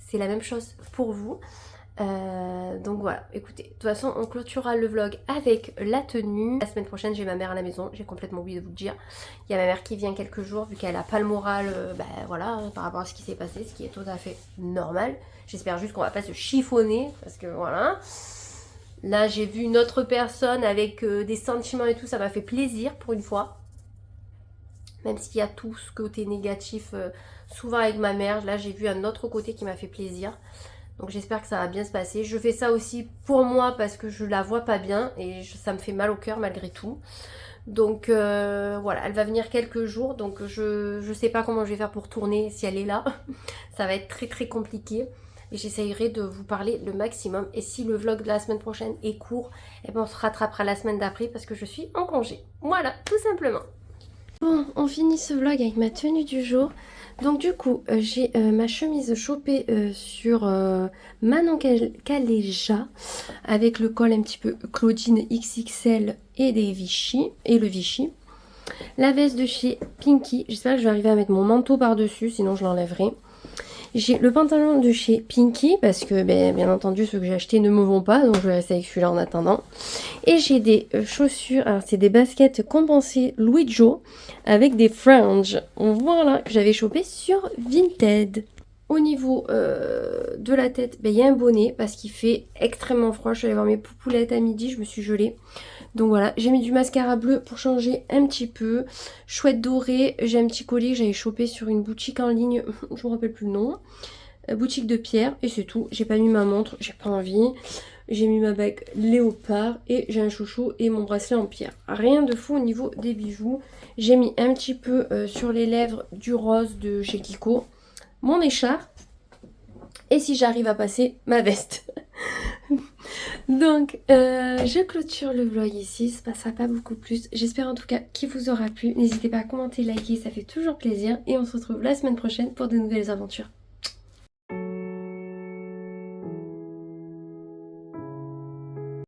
c'est la même chose pour vous. Donc voilà, écoutez, de toute façon on clôturera le vlog avec la tenue. La semaine prochaine j'ai ma mère à la maison, j'ai complètement oublié de vous le dire. Il y a ma mère qui vient quelques jours vu qu'elle a pas le moral, voilà, par rapport à ce qui s'est passé, ce qui est tout à fait normal. J'espère juste qu'on va pas se chiffonner parce que voilà. Là j'ai vu une autre personne avec des sentiments et tout, ça m'a fait plaisir pour une fois. Même s'il y a tout ce côté négatif souvent avec ma mère, là j'ai vu un autre côté qui m'a fait plaisir. Donc j'espère que ça va bien se passer. Je fais ça aussi pour moi parce que je la vois pas bien et ça me fait mal au cœur malgré tout. Donc voilà, elle va venir quelques jours, donc je sais pas comment je vais faire pour tourner si elle est là. Ça va être très très compliqué. Et j'essayerai de vous parler le maximum. Et si le vlog de la semaine prochaine est court, eh ben on se rattrapera la semaine d'après parce que je suis en congé. Voilà, tout simplement. Bon, on finit ce vlog avec ma tenue du jour. Donc du coup, j'ai ma chemise chopée sur Manon Caléja avec le col un petit peu Claudine XXL et des Vichy et le Vichy. La veste de chez Pinky, j'espère que je vais arriver à mettre mon manteau par-dessus, sinon je l'enlèverai. J'ai le pantalon de chez Pinky parce que bien entendu ceux que j'ai achetés ne me vont pas, donc je vais rester avec celui-là en attendant. Et j'ai des chaussures, alors c'est des baskets compensées Louis Jo avec des fringes, voilà, que j'avais chopé sur Vinted. Au niveau de la tête, il y a un bonnet parce qu'il fait extrêmement froid. Je suis allée voir mes poupoulettes à midi, je me suis gelée. Donc voilà, j'ai mis du mascara bleu pour changer un petit peu. Chouette dorée, j'ai un petit collier que j'avais chopé sur une boutique en ligne, je me rappelle plus le nom. Boutique de pierre et c'est tout. J'ai pas mis ma montre, j'ai pas envie. J'ai mis ma bague léopard et j'ai un chouchou et mon bracelet en pierre. Rien de fou au niveau des bijoux. J'ai mis un petit peu sur les lèvres du rose de chez Kiko. Mon écharpe. Et si j'arrive à passer, ma veste. Donc, je clôture le vlog ici, ça ne passera pas beaucoup plus. J'espère en tout cas qu'il vous aura plu. N'hésitez pas à commenter, liker, ça fait toujours plaisir. Et on se retrouve la semaine prochaine pour de nouvelles aventures.